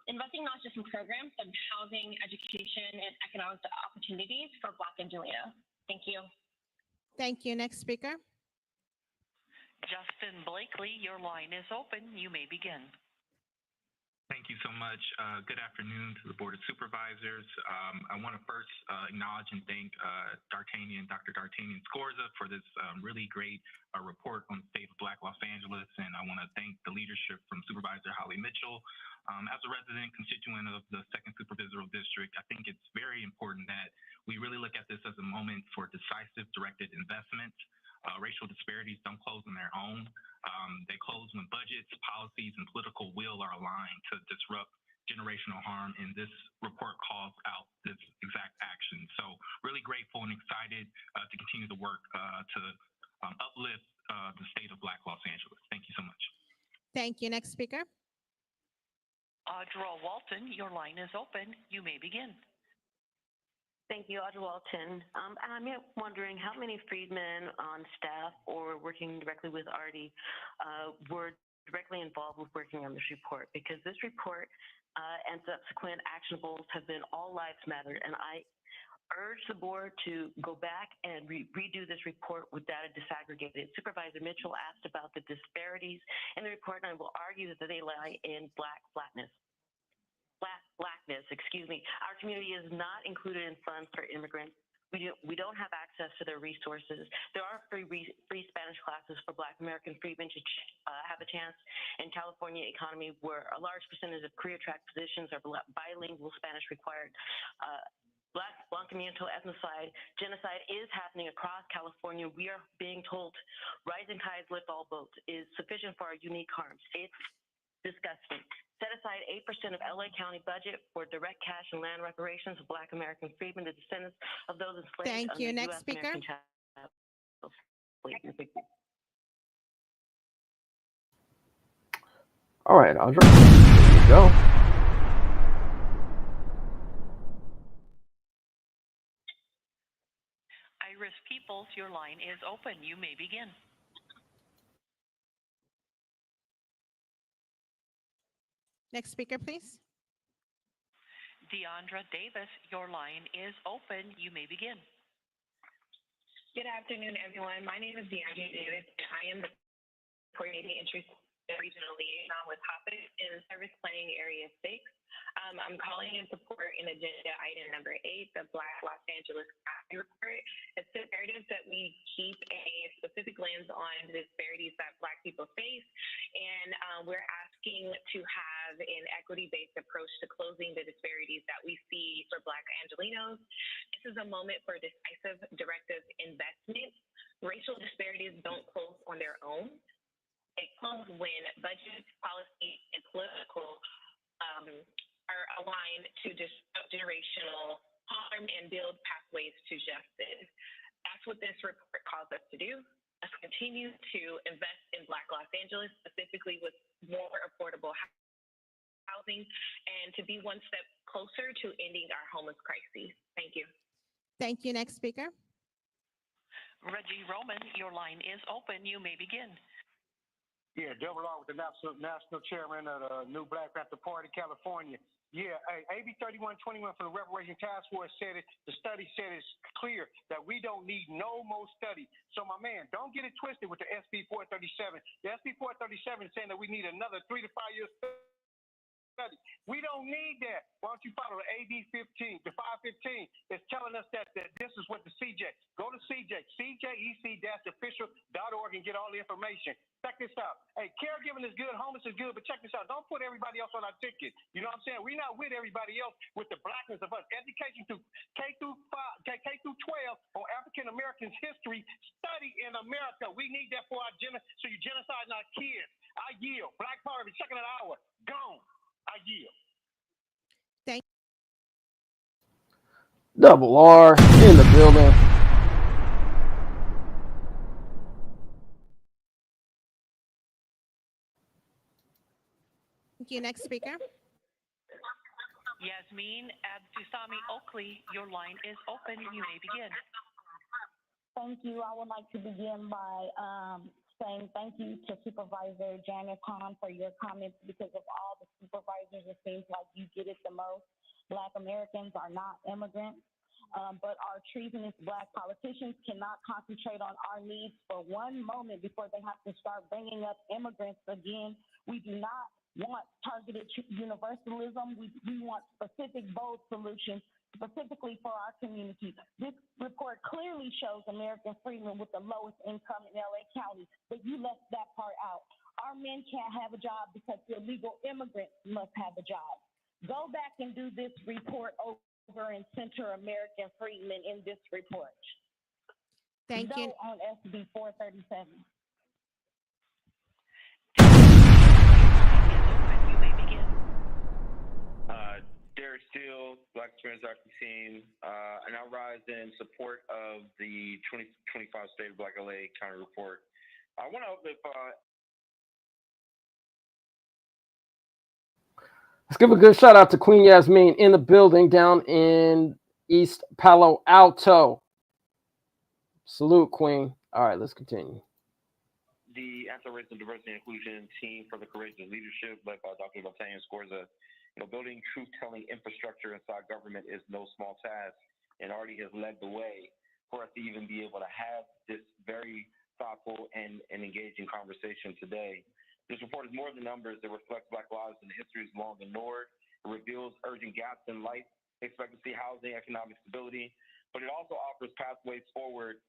Investing not just in programs, but in housing, education, and economic opportunities for Black Angelenos. Thank you. Thank you. Next speaker. Justin Blakely, your line is open. You may begin. Thank you so much. Good afternoon to the Board of Supervisors. I want to first acknowledge and thank Dr. D'Artagnan Scorza for this really great report on the state of Black Los Angeles. And I want to thank the leadership from Supervisor Holly Mitchell. As a resident constituent of the 2nd Supervisorial District, I think it's very important that we really look at this as a moment for decisive directed investments. Racial disparities don't close on their own. They close when budgets, policies, and political will are aligned to disrupt generational harm, and this report calls out this exact action. So really grateful and excited to continue the work to uplift the state of Black Los Angeles. Thank you so much. Thank you. Next speaker. Audra Walton, your line is open. You may begin. Thank you, Audra Walton. I'm wondering how many freedmen on staff or working directly with Artie were directly involved with working on this report, because this report and subsequent actionables have been all lives matter. And I urge the board to go back and redo this report with data disaggregated. Supervisor Mitchell asked about the disparities in the report, and I will argue that they lie in blackness. Our community is not included in funds for immigrants. We don't have access to their resources. There are free Spanish classes for Black American freedmen to have a chance in California economy, where a large percentage of career track positions are bilingual Spanish required. Blanqueamiento, ethnocide, genocide is happening across California. We are being told rising tides lift all boats is sufficient for our unique harms. It's disgusting. Set aside 8% of LA County budget for direct cash and land reparations of Black American freedmen, the descendants of those enslaved. Thank you. under Next US speaker. American chattel slavery. All right, Audra. There you go. Iris Peoples, your line is open. You may begin. Next speaker, please. Deandra Davis, your line is open. You may begin. Good afternoon, everyone. My name is Deandra Davis, and I am the coordinating interest regional liaison with HOPIS in Service Planning Area 6. I'm calling in support in agenda item number 8, the Black Los Angeles Crime Report. It's imperative that we keep a specific lens on the disparities that Black people face, and we're asking to have an equity-based approach to closing the disparities that we see for Black Angelenos. This is a moment for decisive directive investment. Racial disparities don't close on their own. It comes when budget, policy, and political are aligned to disrupt generational harm and build pathways to justice. That's what this report calls us to do. Let's continue to invest in Black Los Angeles, specifically with more affordable housing, and to be one step closer to ending our homeless crises. Thank you. Thank you. Next speaker. Reggie Roman, your line is open. You may begin. Yeah, Double R with the national chairman of the New Black Panther Party, California. Yeah, AB 3121 from the Reparation Task Force said it. The study said it's clear that we don't need no more study. So, my man, don't get it twisted with the SB 437. The SB 437 is saying that we need another 3 to 5 years study. We don't need that. Why don't you follow the AB 15? The 515 is telling us that this is what the CJ. Go to CJ, cjec-official.org and get all the information. Check this out. Hey, caregiving is good, homeless is good, but check this out. Don't put everybody else on our ticket. You know what I'm saying? We're not with everybody else with the blackness of us. Education through K through 12 on African Americans' history. Study in America. We need that for our so you genocide our kids. I yield. Black Power every second of the hour. Gone. I yield. Thank Double R in the building. Thank you. Next speaker. Yasmin Abdusami Oakley, your line is open. You may begin. Thank you. I would like to begin by saying thank you to Supervisor Janet Khan for your comments. Because of all the supervisors, it seems like you get it the most. Black Americans are not immigrants, but our treasonous Black politicians cannot concentrate on our needs for one moment before they have to start bringing up immigrants again. We do not want targeted universalism. We want specific, bold solutions specifically for our community. This report clearly shows American freedmen with the lowest income in LA County, but you left that part out. Our men can't have a job because illegal immigrants must have a job. Go back and do this report over and center American freedmen in this report. Thank you. No on SB 437. Derek Steele, Black Transaction Team, and I rise in support of the 2025 State of Black LA County Report. I want to uplift. Let's give a good shout out to Queen Yasmin in the building down in East Palo Alto. Salute, Queen. All right, let's continue. The Anti-Racism, Diversity, and Inclusion Team for the Courageous Leadership, led by Dr. D'Artagnan Scorza. Building truth-telling infrastructure inside government is no small task, and already has led the way for us to even be able to have this very thoughtful and engaging conversation today. This report is more than numbers. It reflects Black lives and histories long ignored. It reveals urgent gaps in life expectancy, housing, economic stability, but it also offers pathways forward,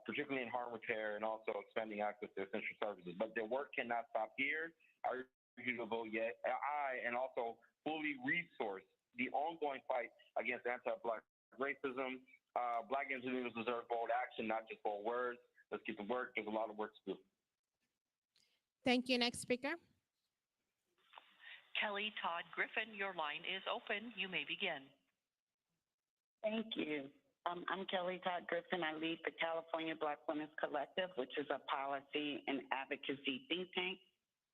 particularly in harm repair and also expanding access to essential services. But their work cannot stop here. I urge you to vote yes. And also fully resource the ongoing fight against anti-Black racism. Black engineers deserve bold action, not just bold words. Let's get to work. There's a lot of work to do. Thank you. Next speaker. Kelly Todd Griffin, your line is open. You may begin. Thank you. I'm Kelly Todd Griffin. I lead the California Black Women's Collective, which is a policy and advocacy think tank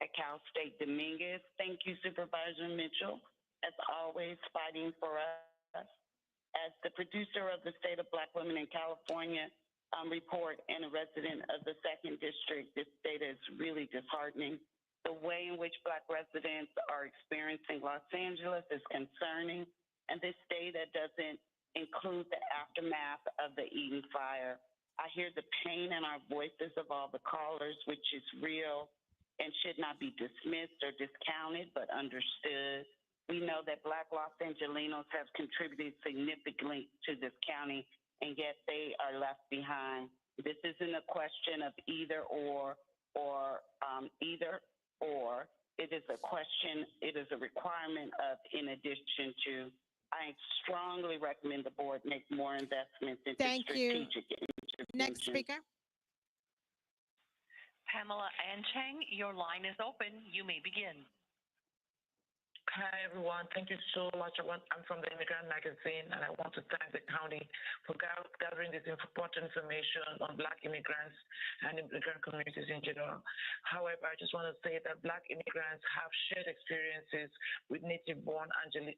at Cal State Dominguez. Thank you, Supervisor Mitchell, as always, fighting for us. As the producer of the State of Black Women in California report and a resident of the 2nd District, this data is really disheartening. The way in which Black residents are experiencing Los Angeles is concerning, and this data doesn't include the aftermath of the Eden fire. I hear the pain in our voices of all the callers, which is real and should not be dismissed or discounted, but understood. We know that Black Los Angelenos have contributed significantly to this county, and yet they are left behind. This isn't a question of either or. It is a question, it is a requirement of in addition to. I strongly recommend the board make more investments into strategic intervention. Next speaker. Pamela Anchang, your line is open. You may begin. Hi, everyone. Thank you so much. I'm from the Immigrant Magazine, and I want to thank the county for gathering this important information on Black immigrants and immigrant communities in general. However, I just want to say that Black immigrants have shared experiences with native-born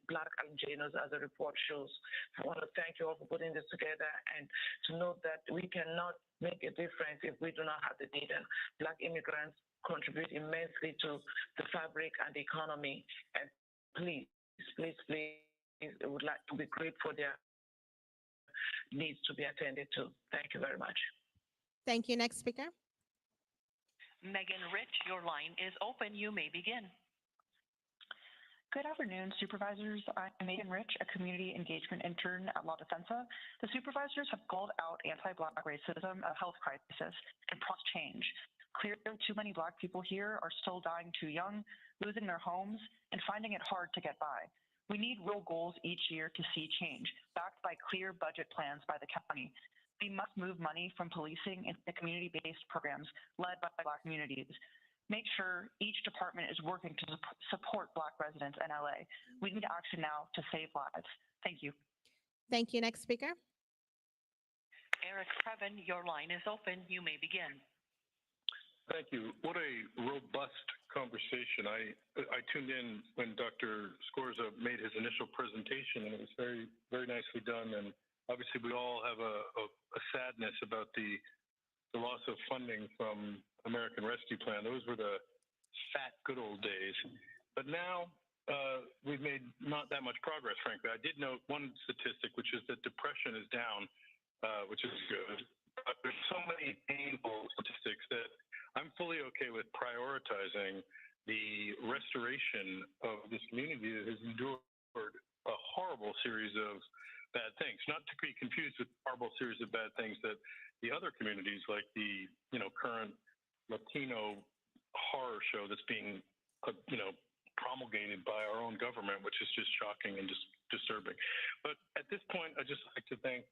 Black Angelenos, as the report shows. I want to thank you all for putting this together and to note that we cannot make a difference if we do not have the data. Black immigrants contribute immensely to the fabric and the economy, and please, I would like to be great for their needs to be attended to. Thank you very much. Thank you. Next speaker. Megan Rich, your line is open. You may begin. Good afternoon, supervisors. I'm Megan Rich, a community engagement intern at La Defensa. The supervisors have called out anti-Black racism, a health crisis, and prompt change. Clearly, too many Black people here are still dying too young, losing their homes, and finding it hard to get by. We need real goals each year to see change, backed by clear budget plans by the county. We must move money from policing into community-based programs led by Black communities. Make sure each department is working to support Black residents in LA. We need action now to save lives. Thank you. Thank you. Next speaker. Eric Previn, your line is open. You may begin. Thank you. What a robust conversation. I tuned in when Dr. Scorza made his initial presentation, and it was very, very nicely done. And obviously, we all have a sadness about the loss of funding from American Rescue Plan. Those were the fat, good old days. But now we've made not that much progress, frankly. I did note one statistic, which is that depression is down, which is good. But there's so many painful statistics that I'm fully okay with prioritizing the restoration of this community that has endured a horrible series of bad things, not to be confused with horrible series of bad things that the other communities, like the current Latino horror show that's being promulgated by our own government, which is just shocking and just disturbing. But at this point, I'd just like to thank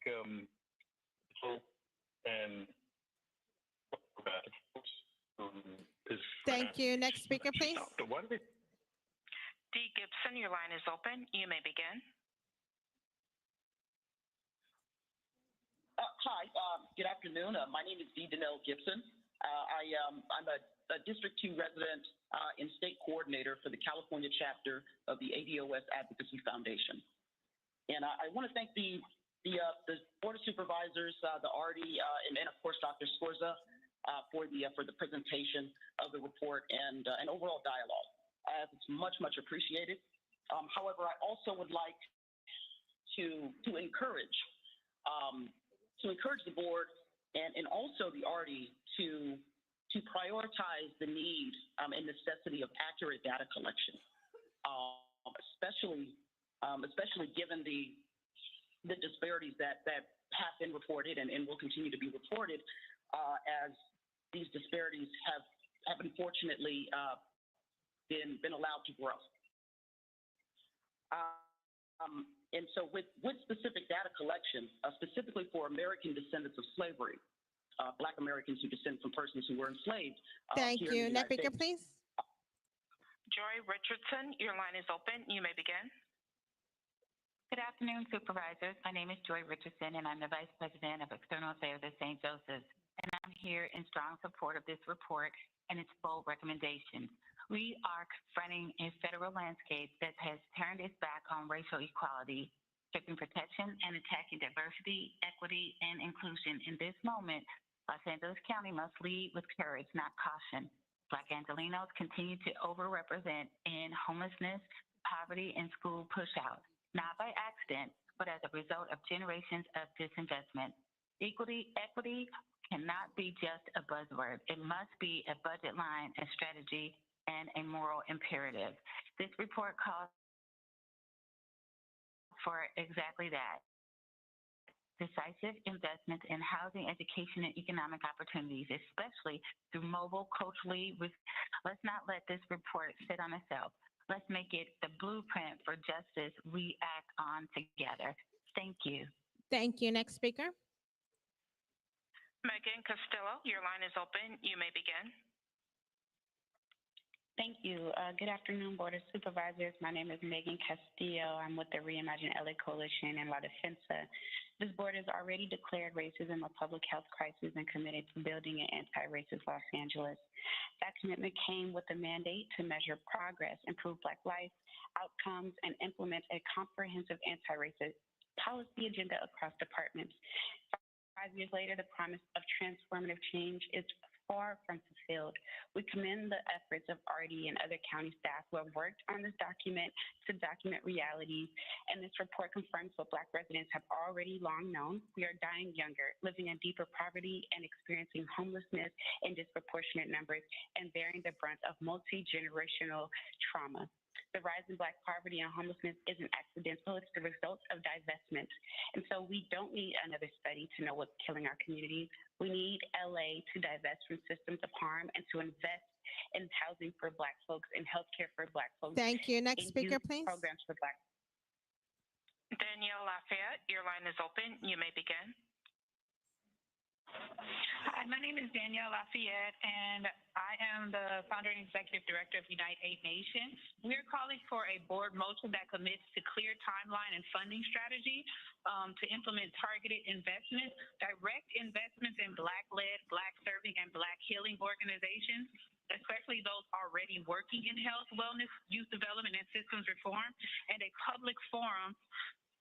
and Thank you. Next speaker, please. What are they? Dee Gibson, your line is open. You may begin. Hi, good afternoon. My name is Dee Danelle Gibson. I'm a District 2 resident and state coordinator for the California chapter of the ADOS Advocacy Foundation. And I want to thank the Board of Supervisors, the RD, and of course, Dr. Scorza for the presentation of the report and overall dialogue. It's much appreciated. However, I also would like to encourage the board and also the RD to prioritize the need and necessity of accurate data collection, especially given the disparities that have been reported and will continue to be reported as these disparities have unfortunately been allowed to grow. And so with specific data collection, specifically for American descendants of slavery, Black Americans who descend from persons who were enslaved. Thank you. Next speaker, please. Joy Richardson, your line is open. You may begin. Good afternoon, supervisors. My name is Joy Richardson, and I'm the Vice President of External Affairs at St. Joseph's. And I'm here in strong support of this report and its bold recommendations. We are confronting a federal landscape that has turned its back on racial equality, stripping protection and attacking diversity, equity, and inclusion. In this moment, Los Angeles County must lead with courage, not caution. Black Angelenos continue to overrepresent in homelessness, poverty, and school pushout, not by accident, but as a result of generations of disinvestment. Equity cannot be just a buzzword. It must be a budget line, a strategy, and a moral imperative. This report calls for exactly that. Decisive investments in housing, education, and economic opportunities, especially through mobile, culturally. Let's not let this report sit on itself. Let's make it the blueprint for justice we act on together. Thank you. Thank you. Next speaker. Megan Costello, your line is open. You may begin. Thank you. Good afternoon, Board of Supervisors. My name is Megan Castillo. I'm with the Reimagine LA Coalition and La Defensa. This board has already declared racism a public health crisis and committed to building an anti-racist Los Angeles. That commitment came with a mandate to measure progress, improve Black life outcomes, and implement a comprehensive anti-racist policy agenda across departments. 5 years later, the promise of transformative change is far from fulfilled. We commend the efforts of RD and other county staff who have worked on this document to document realities, and this report confirms what Black residents have already long known. We are dying younger, living in deeper poverty, and experiencing homelessness in disproportionate numbers, and bearing the brunt of multi-generational trauma. The rise in Black poverty and homelessness isn't accidental. It's the result of divestment. And so we don't need another study to know what's killing our communities. We need LA to divest from systems of harm and to invest in housing for Black folks and healthcare for Black folks. Thank you. Next speaker, please. Programs for Black. Danielle Lafayette, your line is open. You may begin. Hi, my name is Danielle Lafayette, and I am the founder and executive director of Unite 8 Nation. We're calling for a board motion that commits to clear timeline and funding strategy to implement targeted investments, direct investments in Black-led, Black-serving, and Black healing organizations, especially those already working in health, wellness, youth development, and systems reform, and a public forum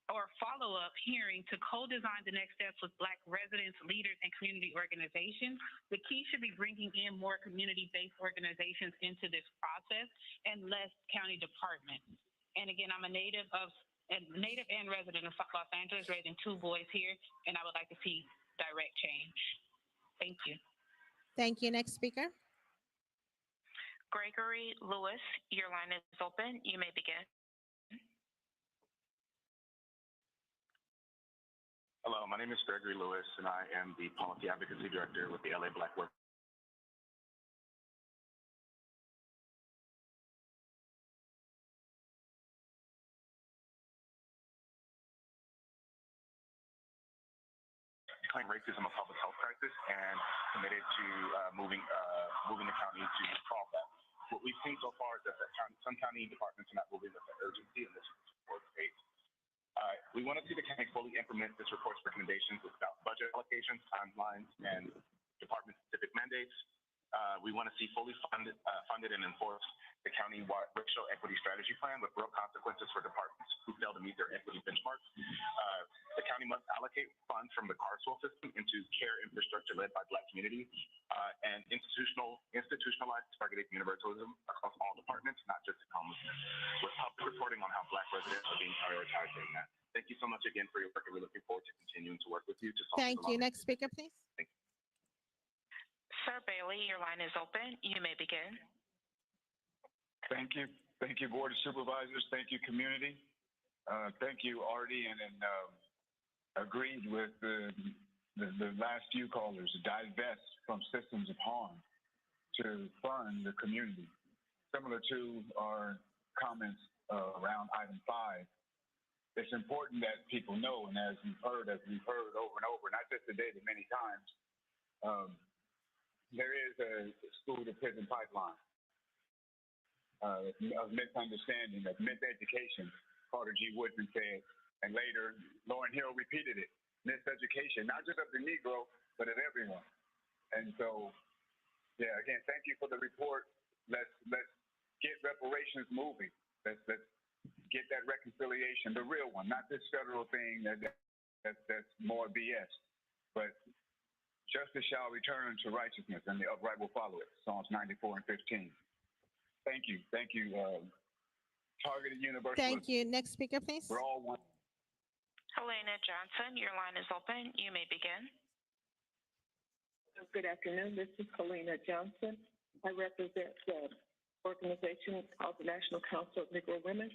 or follow-up hearing to co-design the next steps with Black residents, leaders, and community organizations. The key should be bringing in more community-based organizations into this process and less county departments. And again, I'm a native and resident of Los Angeles, raising 2 boys here, and I would like to see direct change. Thank you. Thank you. Next speaker. Gregory Lewis, your line is open. You may begin. Hello, my name is Gregory Lewis, and I am the Policy Advocacy Director with the LA Black Work. declaring racism a public health crisis and committed to moving the county to solve that. What we've seen so far is that some county departments are not moving with the urgency in this report states. We want to see the county fully implement this report's recommendations without budget allocations, timelines, and department-specific mandates. We want to see fully funded and enforced the county-wide racial equity strategy plan with real consequences for departments who fail to meet their equity benchmarks. The county must allocate funds from the Carswell system into care infrastructure led by Black communities and institutionalized targeted universalism across all departments, not just in homelessness, with public reporting on how Black residents are being prioritized in that. Thank you so much again for your work, and we're looking forward to continuing to work with you to solve. Thank you. Next speaker, please. Thank you. Sir Bailey, your line is open. You may begin. Thank you. Thank you, Board of Supervisors. Thank you, community. Thank you, Artie, and agreed with the last few callers, divest from systems of harm to fund the community. Similar to our comments around item 5, it's important that people know, and as we've heard over and over, not just today, but many times, there is a school to prison pipeline of misunderstanding, of miseducation, Carter G. Woodson said, and later Lauryn Hill repeated it. Miseducation, not just of the Negro, but of everyone. And so, yeah, again, thank you for the report. Let's get reparations moving. Let's get that reconciliation, the real one, not this federal thing that's more BS. But justice shall return to righteousness, and the upright will follow it. Psalms 94 and 15. Thank you. Thank you. Targeted universalism. Thank you. Next speaker, please. We're all one. Helena Johnson, your line is open. You may begin. Good afternoon. This is Helena Johnson. I represent the organization called the National Council of Negro Women,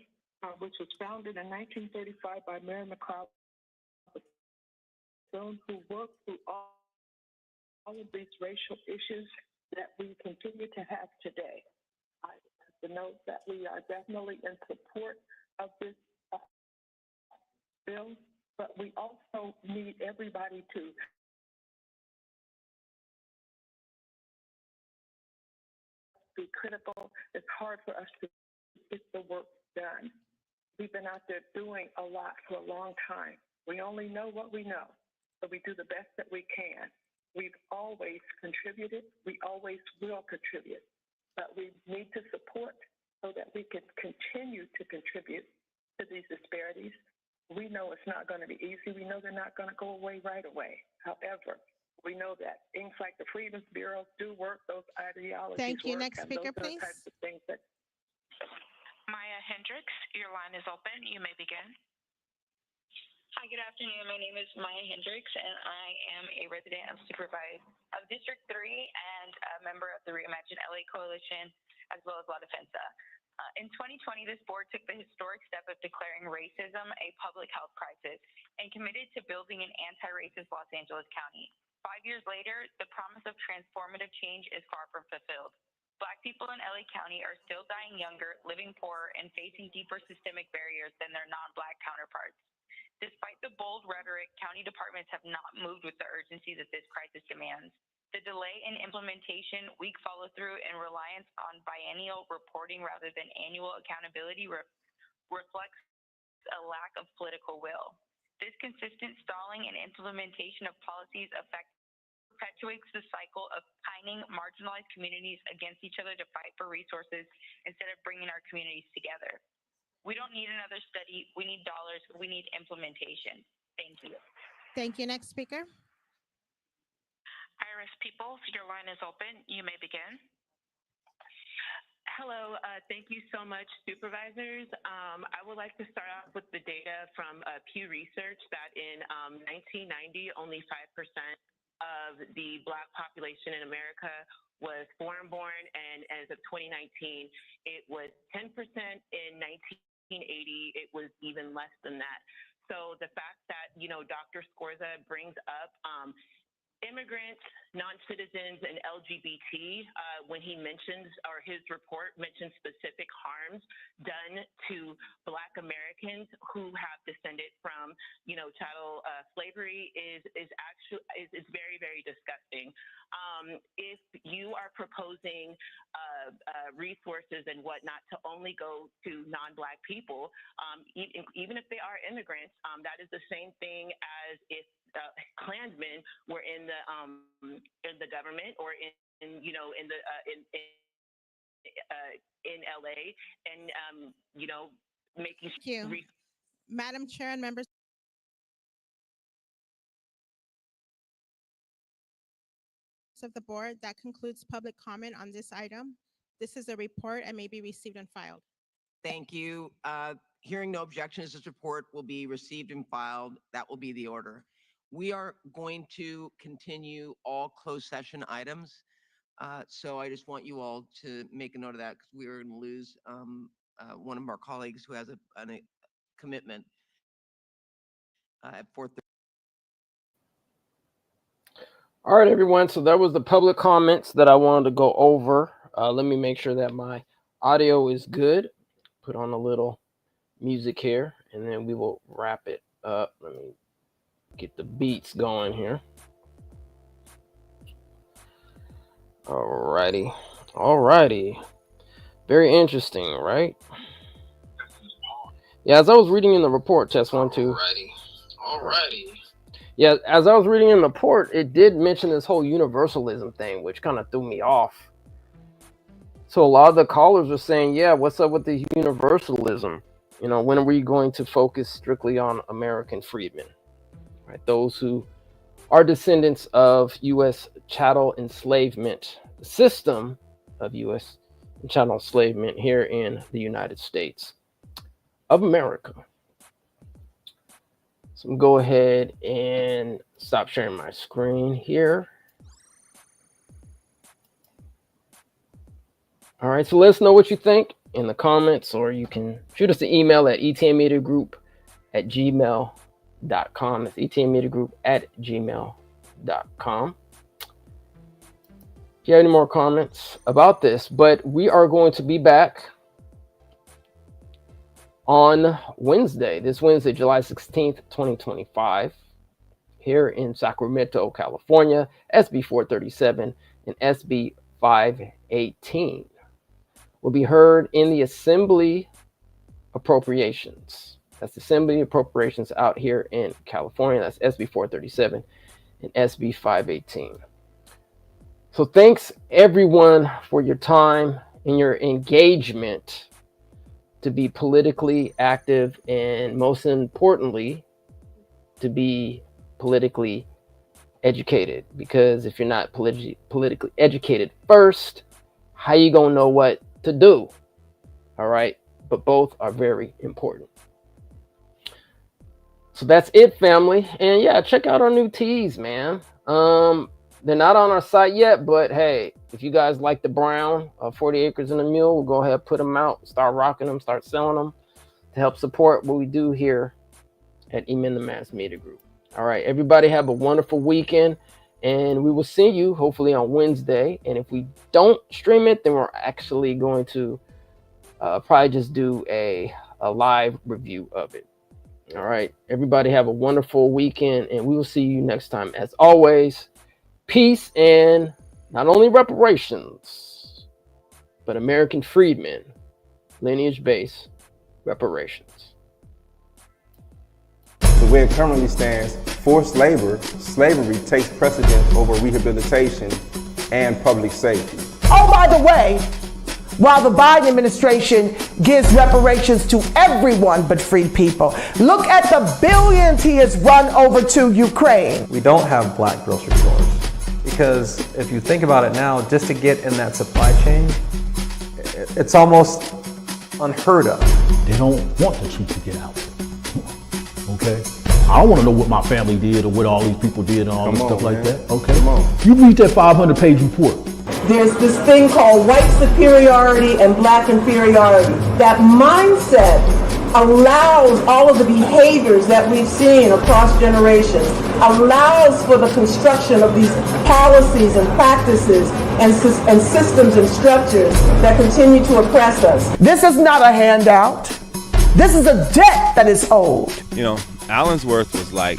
which was founded in 1935 by Mary McLeod, who worked through all of these racial issues that we continue to have today. I have to note that we are definitely in support of this bill, but we also need everybody to be critical. It's hard for us to get the work done. We've been out there doing a lot for a long time. We only know what we know, so we do the best that we can. We've always contributed. We always will contribute, but we need to support so that we can continue to contribute to these disparities. We know it's not going to be easy. We know they're not going to go away right away. However, we know that things like the Freedmen's Bureau do work, those ideologies. Thank you. Work, Next speaker, those please. are the types of things that... Maya Hendricks, your line is open. You may begin. Hi, good afternoon. My name is Maya Hendricks, and I am a resident of District 3 and a member of the Reimagine LA Coalition, as well as La Defensa. In 2020, this board took the historic step of declaring racism a public health crisis and committed to building an anti-racist Los Angeles County. 5 years later, the promise of transformative change is far from fulfilled. Black people in LA County are still dying younger, living poorer, and facing deeper systemic barriers than their non-Black counterparts. Despite the bold rhetoric, county departments have not moved with the urgency that this crisis demands. The delay in implementation, weak follow-through, and reliance on biennial reporting rather than annual accountability reflects a lack of political will. This consistent stalling in implementation of policies perpetuates the cycle of pining marginalized communities against each other to fight for resources instead of bringing our communities together. We don't need another study. We need dollars. We need implementation. Thank you. Thank you. Next speaker. Iris Peoples, your line is open. You may begin. Hello, thank you so much, supervisors. I would like to start off with the data from Pew Research that in 1990, only 5% of the Black population in America was foreign-born, and as of 2019, it was 10%. In 1980, it was even less than that. So the fact that, Dr. Scorza brings up immigrants, non-citizens, and LGBT, when he mentions, or his report mentions specific harms done to Black Americans who have descended from, chattel slavery is very, very disgusting. If you are proposing resources and whatnot to only go to non-Black people, even if they are immigrants, that is the same thing as if Klansmen were in the government or in LA and making. Thank you. Madam Chair and members of the board, that concludes public comment on this item. This is a report and may be received and filed. Thank you. Hearing no objections, this report will be received and filed. That will be the order. We are going to continue all closed session items. So I just want you all to make a note of that because we are going to lose one of our colleagues who has a commitment at 4:30. All right, everyone. So that was the public comments that I wanted to go over. Let me make sure that my audio is good. Put on a little music here, and then we will wrap it up. Let me get the beats going here. All righty. Very interesting, right? Yeah, as I was reading in the report, test 1, 2. Alrighty. Yeah, as I was reading in the report, it did mention this whole universalism thing, which kind of threw me off. So a lot of the callers were saying, yeah, what's up with the universalism? When are we going to focus strictly on American freedmen? Right? Those who are descendants of U.S. chattel enslavement, the system of U.S. chattel enslavement here in the United States of America. So I'm going to go ahead and stop sharing my screen here. All right, so let us know what you think in the comments, or you can shoot us an email at etnmediagroup@gmail.com. That's etnmediagroup@gmail.com. If you have any more comments about this, but we are going to be back on Wednesday, this Wednesday, July 16th, 2025, here in Sacramento, California, SB 437 and SB 518 will be heard in the Assembly Appropriations. That's Assembly Appropriations out here in California. That's SB 437 and SB 518. So thanks everyone for your time and your engagement to be politically active, and most importantly, to be politically educated. Because if you're not politically educated first, how you gonna know what to do? All right, but both are very important. So that's it, family. And yeah, check out our new tees, man. They're not on our site yet, but hey, if you guys like the brown 40 acres and a mule, we'll go ahead and put them out, start rocking them, start selling them to help support what we do here at Emin the Mass Media Group. All right, everybody have a wonderful weekend, and we will see you hopefully on Wednesday. And if we don't stream it, then we're actually going to probably just do a live review of it. All right, everybody have a wonderful weekend, and we will see you next time. As always, peace and not only reparations, but American freedmen, lineage-based reparations. The way it currently stands, forced labor, slavery takes precedence over rehabilitation and public safety. Oh, by the way, while the Biden administration gives reparations to everyone but free people, look at the billions he has run over to Ukraine. We don't have black grocery stores because if you think about it now, just to get in that supply chain, it's almost unheard of. They don't want the truth to get out. Okay? I don't want to know what my family did or what all these people did and all this stuff like that. Okay? You read that 500-page report. There's this thing called white superiority and black inferiority. That mindset allows all of the behaviors that we've seen across generations, allows for the construction of these policies and practices and systems and structures that continue to oppress us. This is not a handout. This is a debt that is owed. You know, Allensworth was like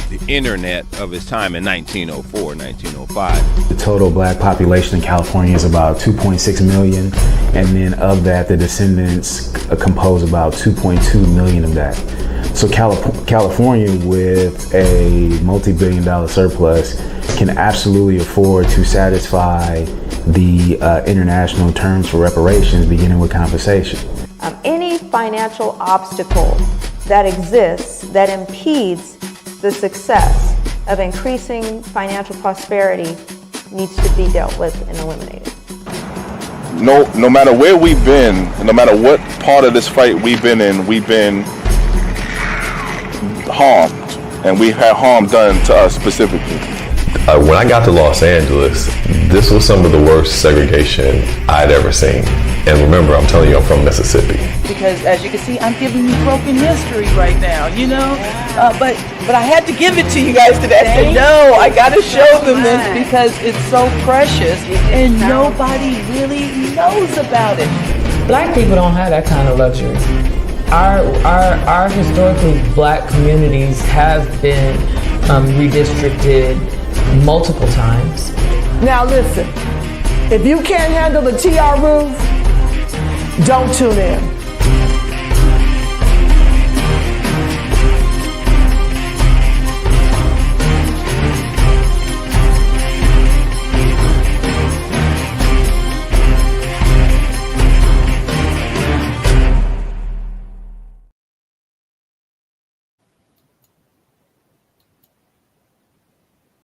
the internet of his time in 1904, 1905. The total black population in California is about 2.6 million, and then of that, the descendants compose about 2.2 million of that. So California, with a multi-billion-dollar surplus, can absolutely afford to satisfy the international terms for reparations, beginning with compensation. Any financial obstacle that exists that impedes the success of increasing financial prosperity needs to be dealt with and eliminated. No matter where we've been, no matter what part of this fight we've been in, we've been harmed, and we've had harm done to us specifically. When I got to Los Angeles, this was some of the worst segregation I'd ever seen. And remember, I'm telling you, I'm from Mississippi. Because as you can see, I'm giving you broken history right now, you know? But I had to give it to you guys today. I said, no, I got to show them this because it's so precious and nobody really knows about it. Black people don't have that kind of luxury. Our historically black communities have been redistricted multiple times. Now listen, if you can't handle the TR roof, don't tune in.